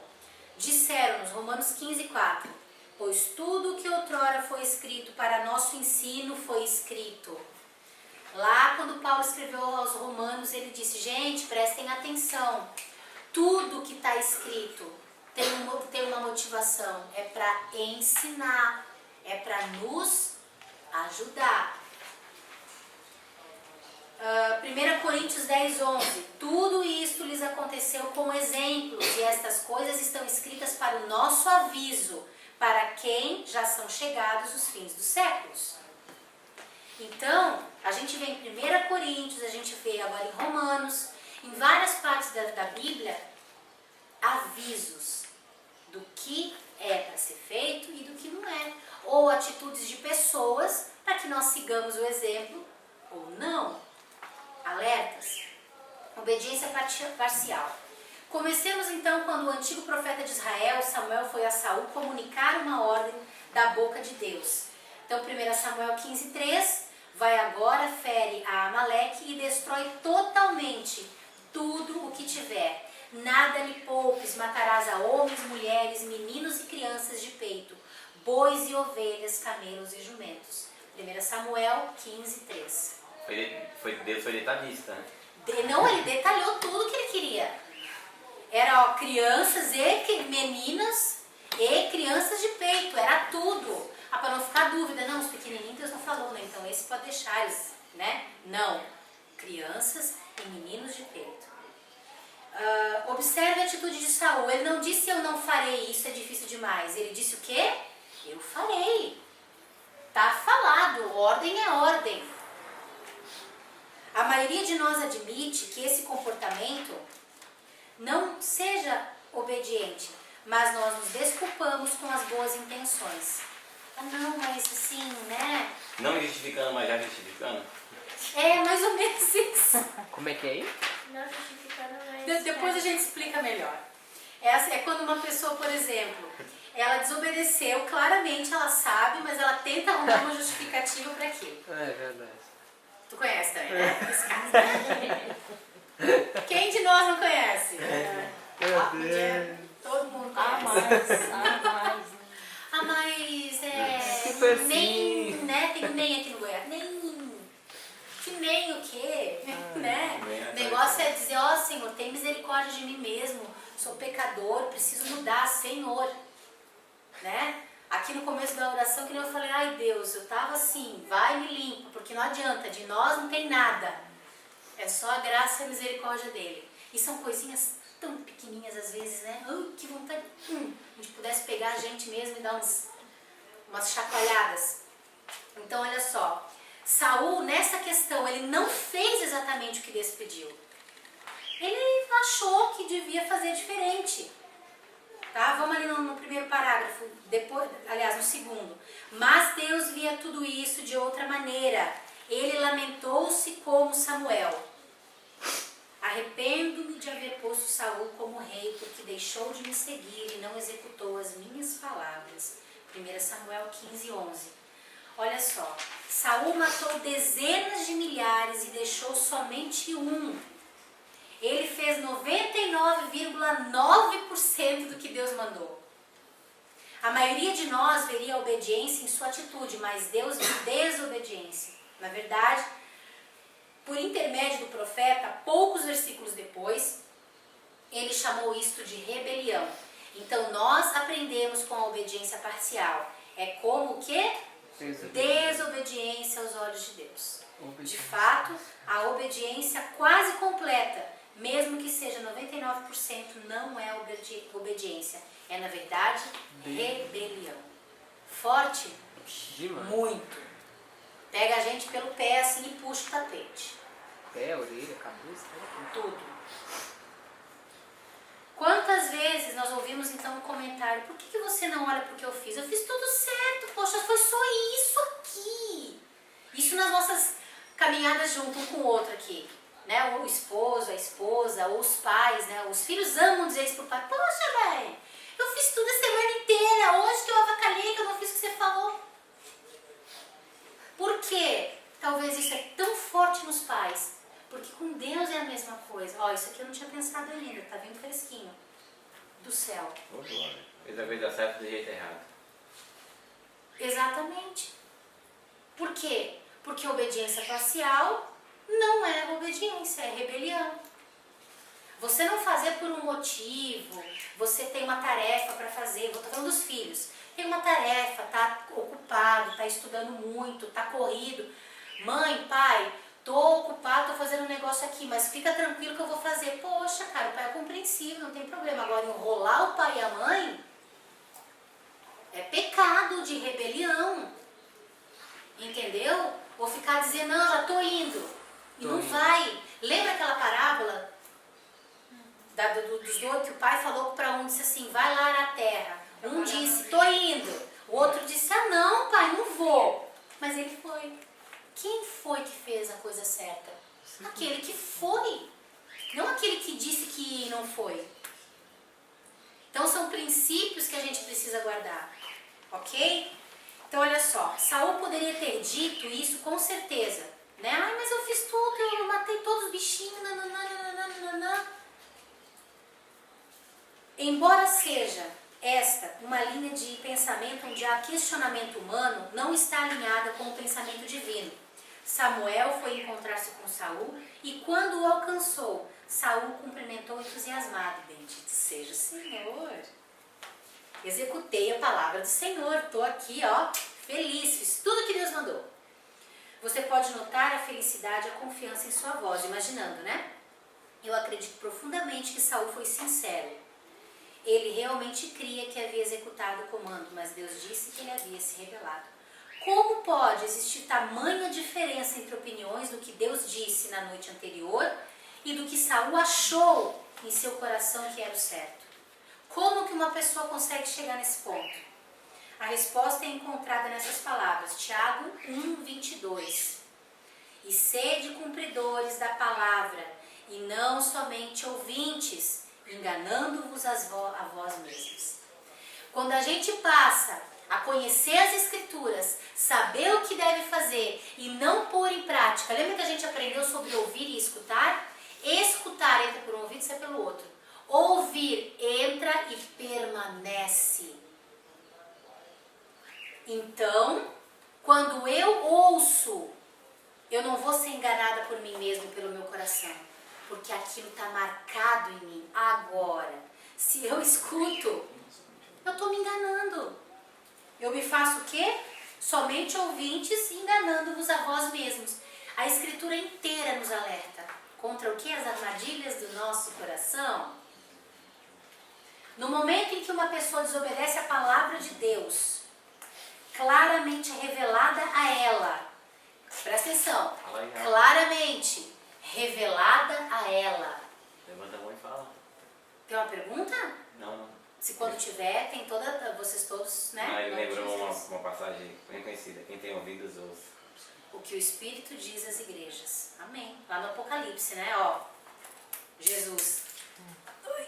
Disseram-nos, Romanos 15:4, pois tudo o que outrora foi escrito para nosso ensino foi escrito. Lá quando Paulo escreveu aos Romanos, ele disse, gente, prestem atenção, tudo que está escrito tem uma motivação, é para ensinar, é para nos ajudar. 1 Coríntios 10:11, tudo isto lhes aconteceu com exemplos, e estas coisas estão escritas para o nosso aviso, para quem já são chegados os fins dos séculos. Então, a gente vê em 1 Coríntios, a gente vê agora em Romanos, em várias partes da Bíblia, avisos do que é para ser feito e do que não é. Ou atitudes de pessoas para que nós sigamos o exemplo ou não. Alertas. Obediência parcial. Comecemos então quando o antigo profeta de Israel, Samuel, foi a Saul comunicar uma ordem da boca de Deus. Então 1 Samuel 15:3, vai agora, fere a Amaleque e destrói totalmente tudo o que tiver. Nada lhe poupes, matarás a homens, mulheres, meninos e crianças de peito, bois e ovelhas, camelos e jumentos. 1 Samuel 15:3. Deus foi detalhista, né? Não, ele detalhou tudo que ele queria. Era crianças e meninas e crianças de peito, era tudo. Para não ficar a dúvida, não, os pequenininhos Deus não falou, né? Então esse pode deixar eles, né? Não. Crianças e meninos de peito. Observe a atitude de Saul. Ele não disse eu não farei, isso é difícil demais. Ele disse o quê? Eu farei. Tá falado, ordem é ordem. A maioria de nós admite que esse comportamento não seja obediente, mas nós nos desculpamos com as boas intenções. Ah, não, mas assim, né? Não justificando, mas já justificando. É mais ou menos isso. Como é que é aí? Não justificando, mas... Depois a gente explica melhor. É quando uma pessoa, por exemplo, ela desobedeceu, claramente ela sabe, mas ela tenta arrumar uma justificativa para aquilo. É verdade. Tu conhece também, né? Esse caso, né? Quem de nós não conhece? Meu Deus. Todo mundo Ah, conhece. mais. Ah, mas Super nem, sim. né? Tem nem aqui no Goiás. Nem o quê? Né? nem O negócio é dizer, ó Senhor, tem misericórdia de mim mesmo. Sou pecador, preciso mudar, Senhor. Né? Aqui no começo da oração, que nem eu falei, ai Deus, eu tava assim, vai me limpa, porque não adianta, de nós não tem nada. É só a graça e a misericórdia dele. E são coisinhas tão pequenininhas às vezes, né? Que vontade. A gente pudesse pegar a gente mesmo e dar umas chacoalhadas. Então, olha só. Saul, nessa questão, ele não fez exatamente o que Deus pediu. Ele achou que devia fazer diferente. Tá? Vamos ali no primeiro parágrafo, depois, aliás, no segundo. Mas Deus via tudo isso de outra maneira. Ele lamentou-se como Samuel. Arrependo-me de haver posto Saul como rei, porque deixou de me seguir e não executou as minhas palavras. 1 Samuel 15:11. Olha só, Saul matou dezenas de milhares e deixou somente um. Ele fez 99,9% do que Deus mandou. A maioria de nós veria a obediência em sua atitude, mas Deus viu desobediência. Na verdade, por intermédio do profeta, poucos versículos depois, ele chamou isto de rebelião. Então nós aprendemos com a obediência parcial. É como o quê? Desobediência aos olhos de Deus. De fato, a obediência quase completa, mesmo que seja 99%, não é obediência. É, na verdade, rebelião. Forte? Demais. Muito. Pega a gente pelo pé assim e puxa o tapete. Pé, orelha, cabeça, Tudo. Quantas vezes nós ouvimos então um comentário, por que você não olha para o que eu fiz? Eu fiz tudo certo, poxa, foi só isso aqui. Isso nas nossas caminhadas junto um com o outro aqui. Né? O esposo, a esposa, ou os pais, né? Os filhos amam dizer isso pro pai, poxa, mãe, eu fiz tudo a semana inteira, hoje que eu avacalhei, que eu não fiz o que você falou. Por quê? Talvez isso é tão forte nos pais. Porque com Deus é a mesma coisa. Ó, isso aqui eu não tinha pensado ainda, tá vindo fresquinho. Do céu. Ô, glória. Fez a coisa certa do jeito errado. Exatamente. Por quê? Porque obediência parcial não é obediência, é rebelião. Você não fazer por um motivo, você tem uma tarefa para fazer, vou falando dos filhos. Tem uma tarefa, tá ocupado, tá estudando muito, tá corrido. Mãe, pai, tô ocupado, tô fazendo um negócio aqui, mas fica tranquilo que eu vou fazer. Poxa, cara, o pai é compreensível, não tem problema. Agora, enrolar o pai e a mãe é pecado de rebelião. Entendeu? Ou ficar dizendo, não, já tô indo. E não vai. Lembra aquela parábola dos dois que o pai falou para um, disse assim, vai lá na terra. Um disse, tô indo. O outro disse, ah não, pai, não vou. Mas ele foi. Quem foi que fez a coisa certa? Aquele que foi. Não aquele que disse que ia e não foi. Então são princípios que a gente precisa guardar. Ok? Então olha só. Saul poderia ter dito isso com certeza. Né? Ai, mas eu fiz tudo, eu matei todos os bichinhos. Nananana. Embora seja esta uma linha de pensamento onde há questionamento humano, não está alinhada com o pensamento divino. Samuel foi encontrar-se com Saul e quando o alcançou, Saul cumprimentou entusiasmado. Bendito seja o Senhor. Executei a palavra do Senhor. Estou aqui, ó, feliz, fiz tudo que Deus mandou. Você pode notar a felicidade e a confiança em sua voz, imaginando, né? Eu acredito profundamente que Saul foi sincero. Ele realmente cria que havia executado o comando, mas Deus disse que ele havia se rebelado. Como pode existir tamanha diferença entre opiniões do que Deus disse na noite anterior e do que Saul achou em seu coração que era o certo? Como que uma pessoa consegue chegar nesse ponto? A resposta é encontrada nessas palavras, Tiago 1:22. E sede cumpridores da palavra, e não somente ouvintes, enganando-vos a vós mesmos. Quando a gente passa a conhecer as Escrituras, saber o que deve fazer e não pôr em prática, lembra que a gente aprendeu sobre ouvir e escutar? Escutar entra por um ouvido e sai pelo outro. Ouvir entra e permanece. Então, quando eu ouço, eu não vou ser enganada por mim mesmo, pelo meu coração, porque aquilo está marcado em mim. Agora, se eu escuto, eu estou me enganando. Eu me faço o quê? Somente ouvintes, enganando-vos a vós mesmos. A Escritura inteira nos alerta contra o que? As armadilhas do nosso coração. No momento em que uma pessoa desobedece a palavra de Deus, claramente revelada a ela, presta atenção, claramente revelada a ela. Levanta a mão e fala. Tem uma pergunta? Não. Se quando tiver, tem toda, vocês todos, né? Ah, ele Nome de lembrou Jesus. uma passagem bem conhecida. Quem tem ouvidos, ouça. O que o Espírito diz às igrejas. Amém. Lá no Apocalipse, né? Ó, Jesus. Ui.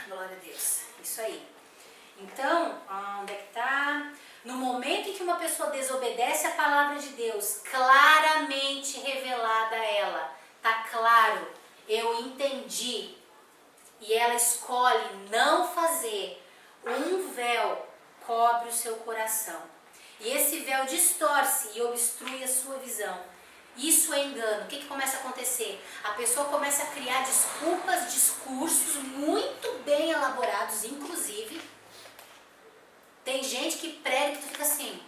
Glória a Deus. Isso aí. Então, onde é que tá? No momento em que uma pessoa desobedece a palavra de Deus, claramente revelada a ela, tá claro, eu entendi, e ela escolhe não fazer, um véu cobre o seu coração. E esse véu distorce e obstrui a sua visão. Isso é engano. O que começa a acontecer? A pessoa começa a criar desculpas, discursos muito bem elaborados, inclusive. Tem gente que prega que tu fica assim,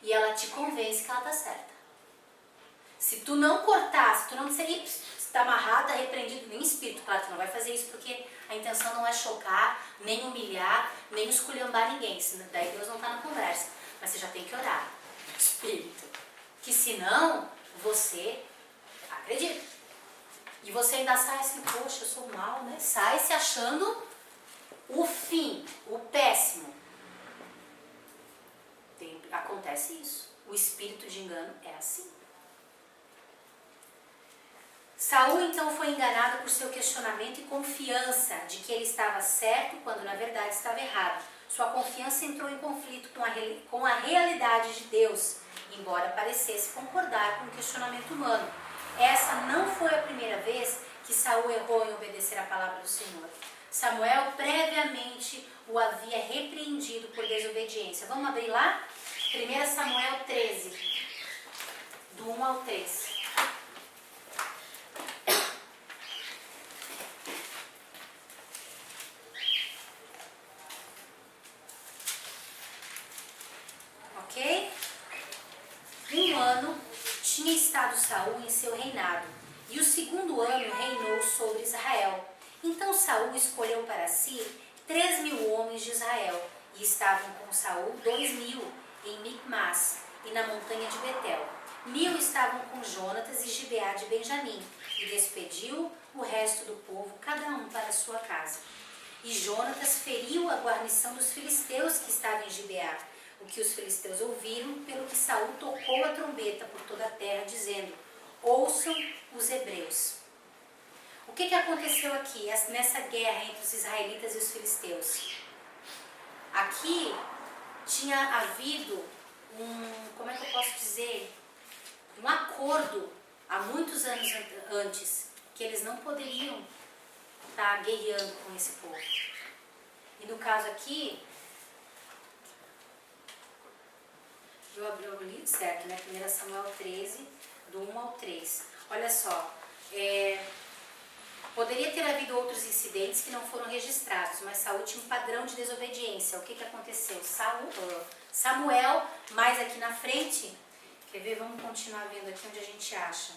e ela te convence que ela tá certa. Se tu não cortar, se tu não disser, está amarrado, está repreendido, nem espírito, claro, tu não vai fazer isso porque a intenção não é chocar, nem humilhar, nem esculhambar ninguém, senão daí Deus não está na conversa. Mas você já tem que orar, espírito, que senão você acredita. E você ainda sai assim, poxa, eu sou mal, né? Sai se achando o fim, o péssimo. Acontece isso. O espírito de engano é assim. Saul então foi enganado por seu questionamento e confiança de que ele estava certo quando na verdade estava errado. Sua confiança entrou em conflito com a realidade de Deus, embora parecesse concordar com o questionamento humano. Essa não foi a primeira vez que Saul errou em obedecer a palavra do Senhor. Samuel previamente o havia repreendido por desobediência. Vamos abrir lá? 1 Samuel 13, do 1 ao 3. Ok? Um ano tinha estado Saul em seu reinado, e o segundo ano reinou sobre Israel. Então Saul escolheu para si 3.000 homens de Israel, e estavam com Saul 2.000 em Micmas e na montanha de Betel. 1.000 estavam com Jonatas e Gibeá de Benjamim, e despediu o resto do povo, cada um para a sua casa. E Jonatas feriu a guarnição dos filisteus que estavam em Gibeá, o que os filisteus ouviram, pelo que Saul tocou a trombeta por toda a terra, dizendo: ouçam os hebreus. O que aconteceu aqui, nessa guerra entre os israelitas e os filisteus? Aqui tinha havido como é que eu posso dizer, um acordo há muitos anos antes, que eles não poderiam estar guerreando com esse povo. E no caso aqui, eu abri certo, né? 1 Samuel 13, do 1 ao 3. Olha só, Poderia ter havido outros incidentes que não foram registrados, mas Saul tinha um padrão de desobediência. O que aconteceu? Samuel, mais aqui na frente, quer ver? Vamos continuar vendo aqui onde a gente acha.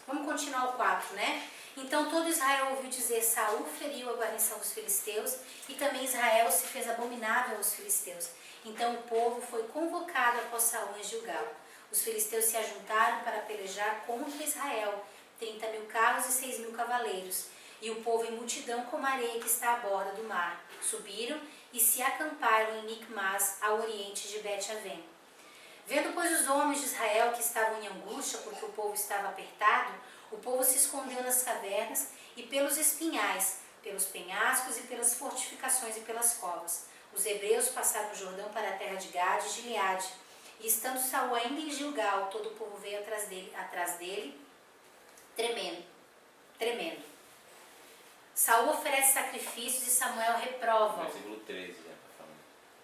Vamos continuar o 4, né? Então todo Israel ouviu dizer, Saul feriu a guarnição dos filisteus e também Israel se fez abominável aos filisteus. Então o povo foi convocado após Saul em Gilgal. Os filisteus se ajuntaram para pelejar contra Israel, 30.000 carros e 6.000 cavaleiros. E o povo em multidão como a areia que está à borda do mar. Subiram e se acamparam em Micmas, ao oriente de Bet-Aven. Vendo, pois, os homens de Israel que estavam em angústia, porque o povo estava apertado, o povo se escondeu nas cavernas e pelos espinhais, pelos penhascos e pelas fortificações e pelas covas. Os hebreus passaram o Jordão para a terra de Gade e Gileade. E estando Saul ainda em Gilgal, todo o povo veio atrás dele tremendo. Saul oferece sacrifícios e Samuel reprova. Versículo 13 já está falando.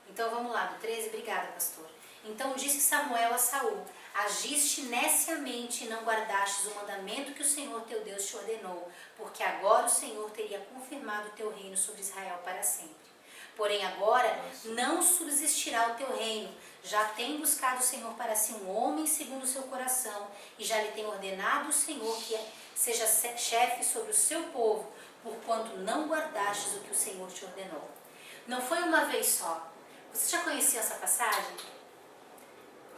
Então vamos lá, no 13, obrigada, pastor. Então disse Samuel a Saul, agiste neciamente e não guardastes o mandamento que o Senhor teu Deus te ordenou, porque agora o Senhor teria confirmado o teu reino sobre Israel para sempre. Porém agora não subsistirá o teu reino, já tem buscado o Senhor para si um homem segundo o seu coração, e já lhe tem ordenado o Senhor que seja chefe sobre o seu povo, porquanto não guardastes o que o Senhor te ordenou. Não foi uma vez só. Você já conhecia essa passagem?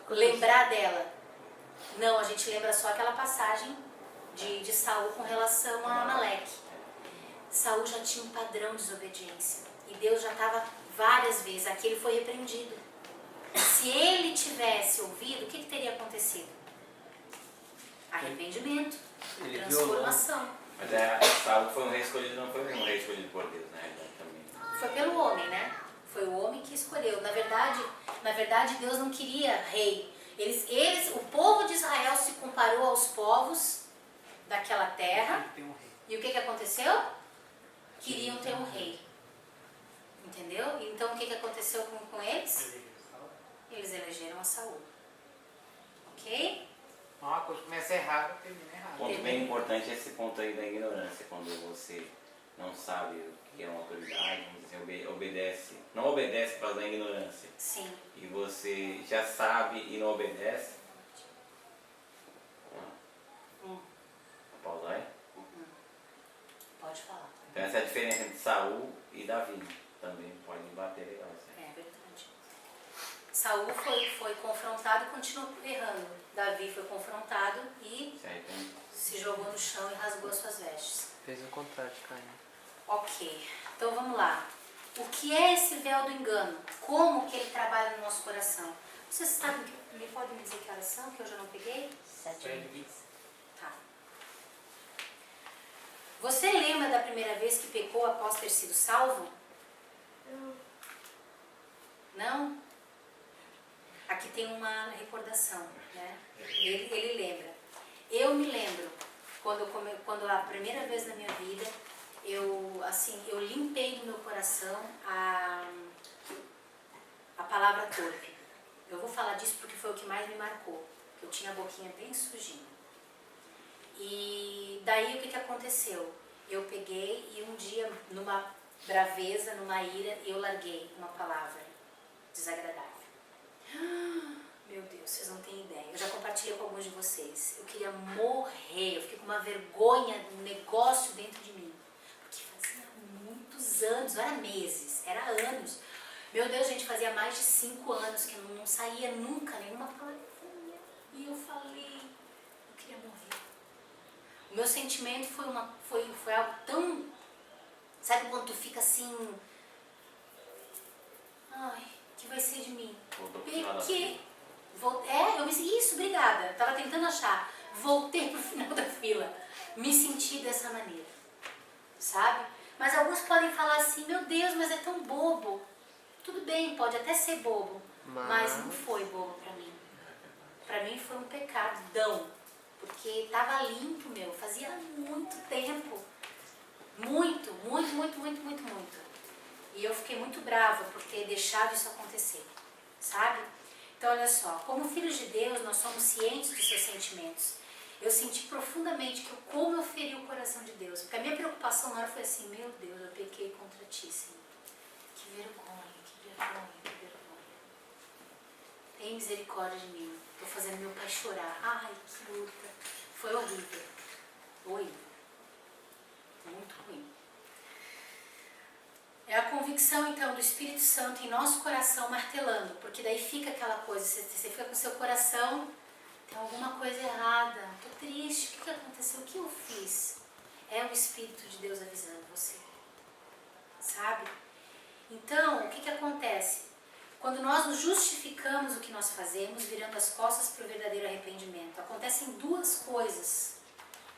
Lembrar dela? Não, a gente lembra só aquela passagem de Saul com relação a Amaleque. Saul já tinha um padrão de desobediência. E Deus já estava várias vezes. Aqui ele foi repreendido. Se ele tivesse ouvido, o que teria acontecido? Arrependimento, Ele transformação. Mas Saul foi um rei escolhido, não foi um rei escolhido por Deus, né? Também. Foi pelo homem, né? Foi o homem que escolheu. Na verdade, Deus não queria rei. O povo de Israel se comparou aos povos daquela terra. E o que aconteceu? Queriam ter um rei. Entendeu? Então o que aconteceu com eles? Eles elegeram a Saul. Ok? Uma coisa começa errado, termina errado. Um ponto bem importante é esse ponto aí da ignorância, quando você não sabe o que é uma autoridade, vamos dizer, obedece, não obedece por causa da ignorância. Sim. E você já sabe e não obedece. Pausar aí? Pode falar. Então essa é a diferença entre Saul e Davi. Também pode bater legal. É verdade. Saul foi confrontado e continuou errando. Davi foi confrontado e se jogou no chão e rasgou as suas vestes. Fez o contrário de Caim. Ok, então vamos lá. O que é esse véu do engano? Como que ele trabalha no nosso coração? Vocês sabem, podem me dizer que horas são, que eu já não peguei? 7h20. Tá. Você lembra da primeira vez que pecou após ter sido salvo? Não? Aqui tem uma recordação, né? Ele lembra. Eu me lembro, quando a primeira vez na minha vida, eu limpei do meu coração a palavra torpe. Eu vou falar disso porque foi o que mais me marcou. Eu tinha a boquinha bem sujinha. E daí o que aconteceu? Eu peguei e um dia, numa braveza, numa ira, eu larguei uma palavra desagradável. Meu Deus, vocês não têm ideia. Eu já compartilhei com alguns de vocês. Eu queria morrer, eu fiquei com uma vergonha, um negócio dentro de mim. Porque fazia muitos anos, não era meses, era anos. Meu Deus, gente, fazia mais de 5 anos que eu não saía nunca nenhuma palavra. E eu falei, eu queria morrer. O meu sentimento foi algo tão... Sabe quando tu fica assim... Ai, o que vai ser de mim? Porque... Isso, obrigada. Estava tentando achar. Voltei pro final da fila. Me senti dessa maneira. Sabe? Mas alguns podem falar assim, meu Deus, mas é tão bobo. Tudo bem, pode até ser bobo. Mas não foi bobo pra mim. Pra mim foi um pecadão. Porque estava limpo, fazia muito tempo. Muito. E eu fiquei muito brava por ter deixado isso acontecer. Sabe? Então olha só, como filhos de Deus, nós somos cientes dos seus sentimentos. eu senti profundamente como eu feri o coração de Deus. Porque a minha preocupação na hora foi assim, meu Deus, eu pequei contra ti, Senhor. Que vergonha, que vergonha, que vergonha. Tem misericórdia de mim. Estou fazendo meu pai chorar. Ai, que luta. Foi horrível. Horrível. Muito ruim. É a convicção, então, do Espírito Santo em nosso coração martelando. Porque daí fica aquela coisa, você fica com o seu coração, tem alguma coisa errada, estou triste, o que aconteceu? O que eu fiz? É o Espírito de Deus avisando você. Sabe? Então, o que acontece? Quando nós nos justificamos o que nós fazemos, virando as costas para o verdadeiro arrependimento, acontecem duas coisas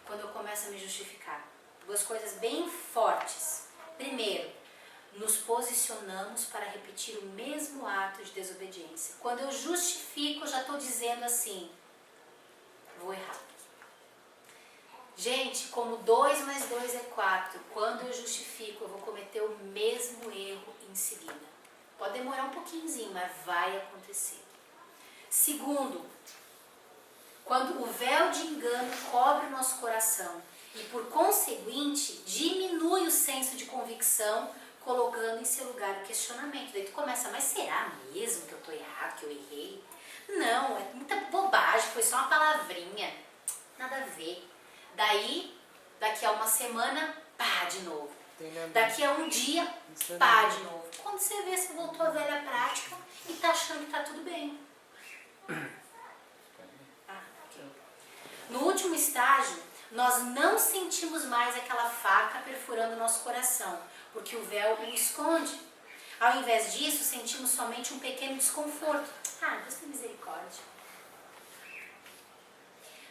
quando eu começo a me justificar. Duas coisas bem fortes. Primeiro, nos posicionamos para repetir o mesmo ato de desobediência. Quando eu justifico, eu já estou dizendo assim, vou errar. Gente, como 2 mais 2 é 4, quando eu justifico, eu vou cometer o mesmo erro em seguida. Pode demorar um pouquinho, mas vai acontecer. Segundo, quando o véu de engano cobre o nosso coração e, por conseguinte, diminui o senso de convicção, colocando em seu lugar o questionamento. Daí tu começa, mas será mesmo que eu estou errado, que eu errei? Não, é muita bobagem, foi só uma palavrinha. Nada a ver. Daí, daqui a uma semana, pá, de novo. Daqui a um dia, pá, de novo. Quando você vê, você voltou à velha prática e tá achando que tá tudo bem. No último estágio, nós não sentimos mais aquela faca perfurando o nosso coração, porque o véu o esconde. Ao invés disso, sentimos somente um pequeno desconforto. Ah, Deus tem misericórdia.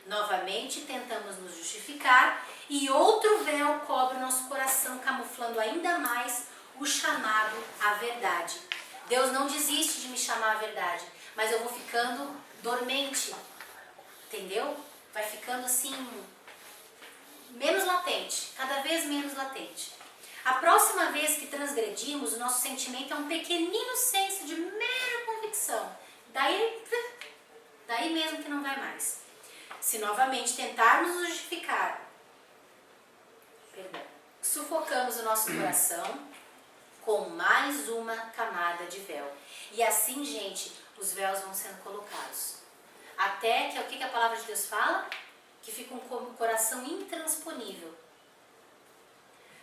Novamente, tentamos nos justificar e outro véu cobre o nosso coração, camuflando ainda mais o chamado à verdade. Deus não desiste de me chamar à verdade, mas eu vou ficando dormente, entendeu? Vai ficando assim, menos latente, cada vez menos latente. A próxima vez que transgredimos, o nosso sentimento é um pequenino senso de mera convicção. Daí mesmo que não vai mais. Se novamente tentarmos nos justificar, sufocamos o nosso coração com mais uma camada de véu. E assim, gente, os véus vão sendo colocados. Até que, o que a palavra de Deus fala? Que fica um coração intransponível.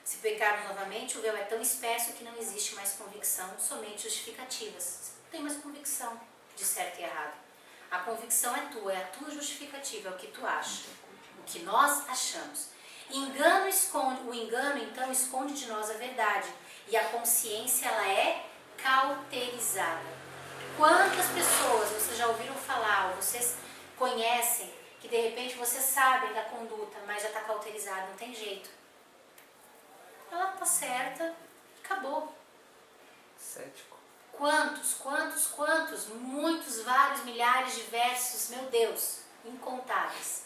Se pecarmos novamente, o véu é tão espesso que não existe mais convicção, somente justificativas. Você não tem mais convicção de certo e errado. A convicção é tua, é a tua justificativa, é o que tu acha, o que nós achamos. O engano, então, esconde de nós a verdade. E a consciência, ela é cauterizada. Quantas pessoas vocês já ouviram falar, ou vocês conhecem, que de repente vocês sabem da conduta, mas já está cauterizada, não tem jeito. Ela está certa, acabou. Cético. Quantos? Muitos, vários, milhares, diversos, meu Deus, incontáveis.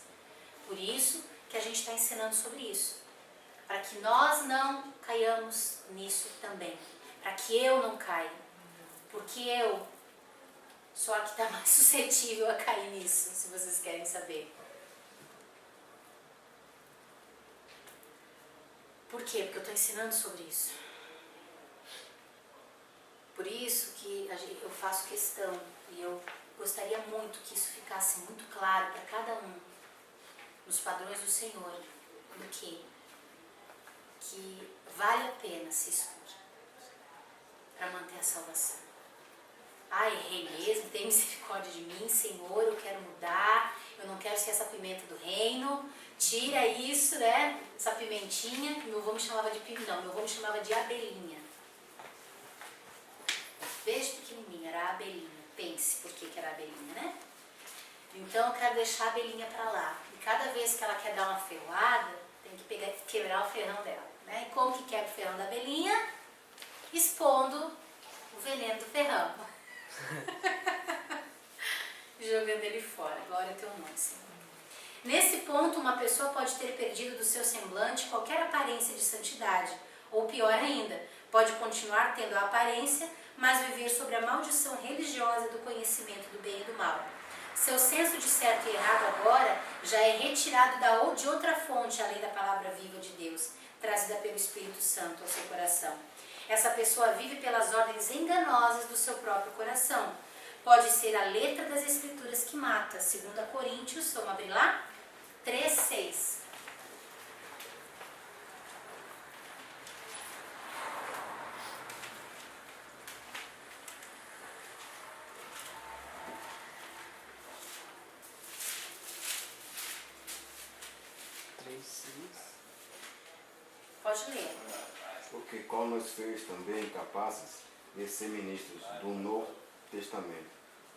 Por isso que a gente está ensinando sobre isso. Para que nós não caiamos nisso também. Para que eu não caia. Porque eu sou a que está mais suscetível a cair nisso, se vocês querem saber. Por quê? Porque eu estou ensinando sobre isso. Por isso que eu faço questão, e eu gostaria muito que isso ficasse muito claro para cada um, nos padrões do Senhor, do que vale a pena se expor para manter a salvação. Ah, errei mesmo, tem misericórdia de mim, Senhor, eu quero mudar, eu não quero ser essa pimenta do reino, tira isso, né, essa pimentinha, meu avô me chamava de pimenta, não, meu avô me chamava de abelhinha. Beijo pequenininha, era a abelhinha, pense por que era a abelhinha, né? Então eu quero deixar a abelhinha para lá, e cada vez que ela quer dar uma ferroada, tem que quebrar o ferrão dela, né? E como que quebra o ferrão da abelhinha? Expondo o veneno do ferrão. Jogando ele fora. Glória ao teu nome, Senhor. Nesse ponto, uma pessoa pode ter perdido do seu semblante qualquer aparência de santidade, ou pior ainda, pode continuar tendo a aparência, mas viver sobre a maldição religiosa do conhecimento do bem e do mal. Seu senso de certo e errado agora já é retirado de outra fonte, além da palavra viva de Deus, trazida pelo Espírito Santo ao seu coração. Essa pessoa vive pelas ordens enganosas do seu próprio coração. Pode ser a letra das Escrituras que mata. 2 Coríntios, vamos abrir lá? 3:6. Pode ler. Porque qual nos fez também capazes de ser ministros do Novo Testamento,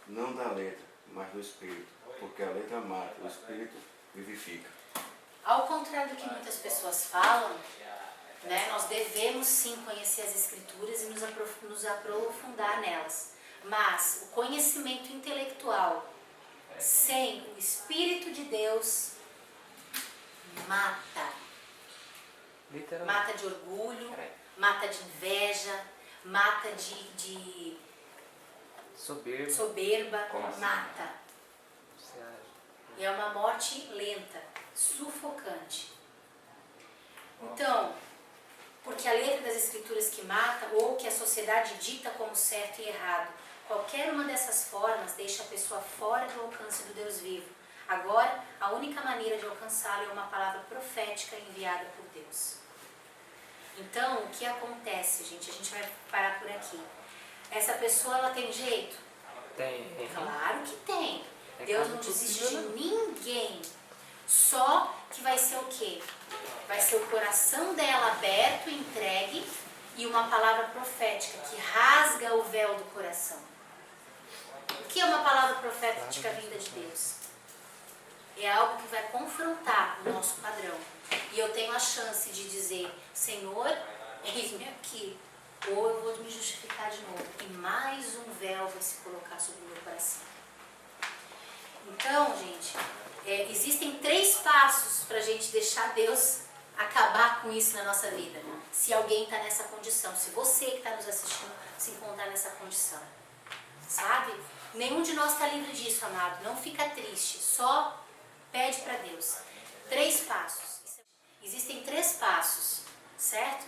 não da letra, mas do Espírito, porque a letra mata, o Espírito vivifica. Ao contrário do que muitas pessoas falam, né, nós devemos sim conhecer as Escrituras e nos aprofundar nelas. Mas o conhecimento intelectual sem o Espírito de Deus mata. Literalmente. Mata de orgulho, mata de inveja, mata de Soberba. soberba, Como assim? mata. Você acha? E é uma morte lenta, sufocante. Então, porque a letra das Escrituras que mata, ou que a sociedade dita como certo e errado, qualquer uma dessas formas deixa a pessoa fora do alcance do Deus vivo. Agora, a única maneira de alcançá-lo é uma palavra profética enviada por Deus. Então, o que acontece, gente? A gente vai parar por aqui. Essa pessoa, ela tem jeito? Tem. Claro que tem. É Deus caso não desiste de possível, né? ninguém. Só que vai ser o quê? Vai ser o coração dela aberto, entregue, e uma palavra profética que rasga o véu do coração. O que é uma palavra profética vinda de Deus? É algo que vai confrontar o nosso padrão. E eu tenho a chance de dizer, Senhor, eis-me aqui. Ou eu vou me justificar de novo. E mais um véu vai se colocar sobre o meu coração. Então, gente, existem 3 passos para a gente deixar Deus acabar com isso na nossa vida. Se alguém está nessa condição, se você que está nos assistindo se encontrar nessa condição. Sabe? Nenhum de nós está livre disso, amado. Não fica triste. Só pede para Deus. 3 passos. Existem 3 passos, certo?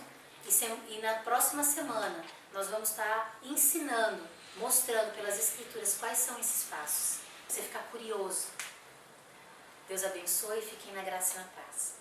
E na próxima semana nós vamos estar ensinando, mostrando pelas Escrituras quais são esses passos. Você ficar curioso. Deus abençoe e fiquem na graça e na paz.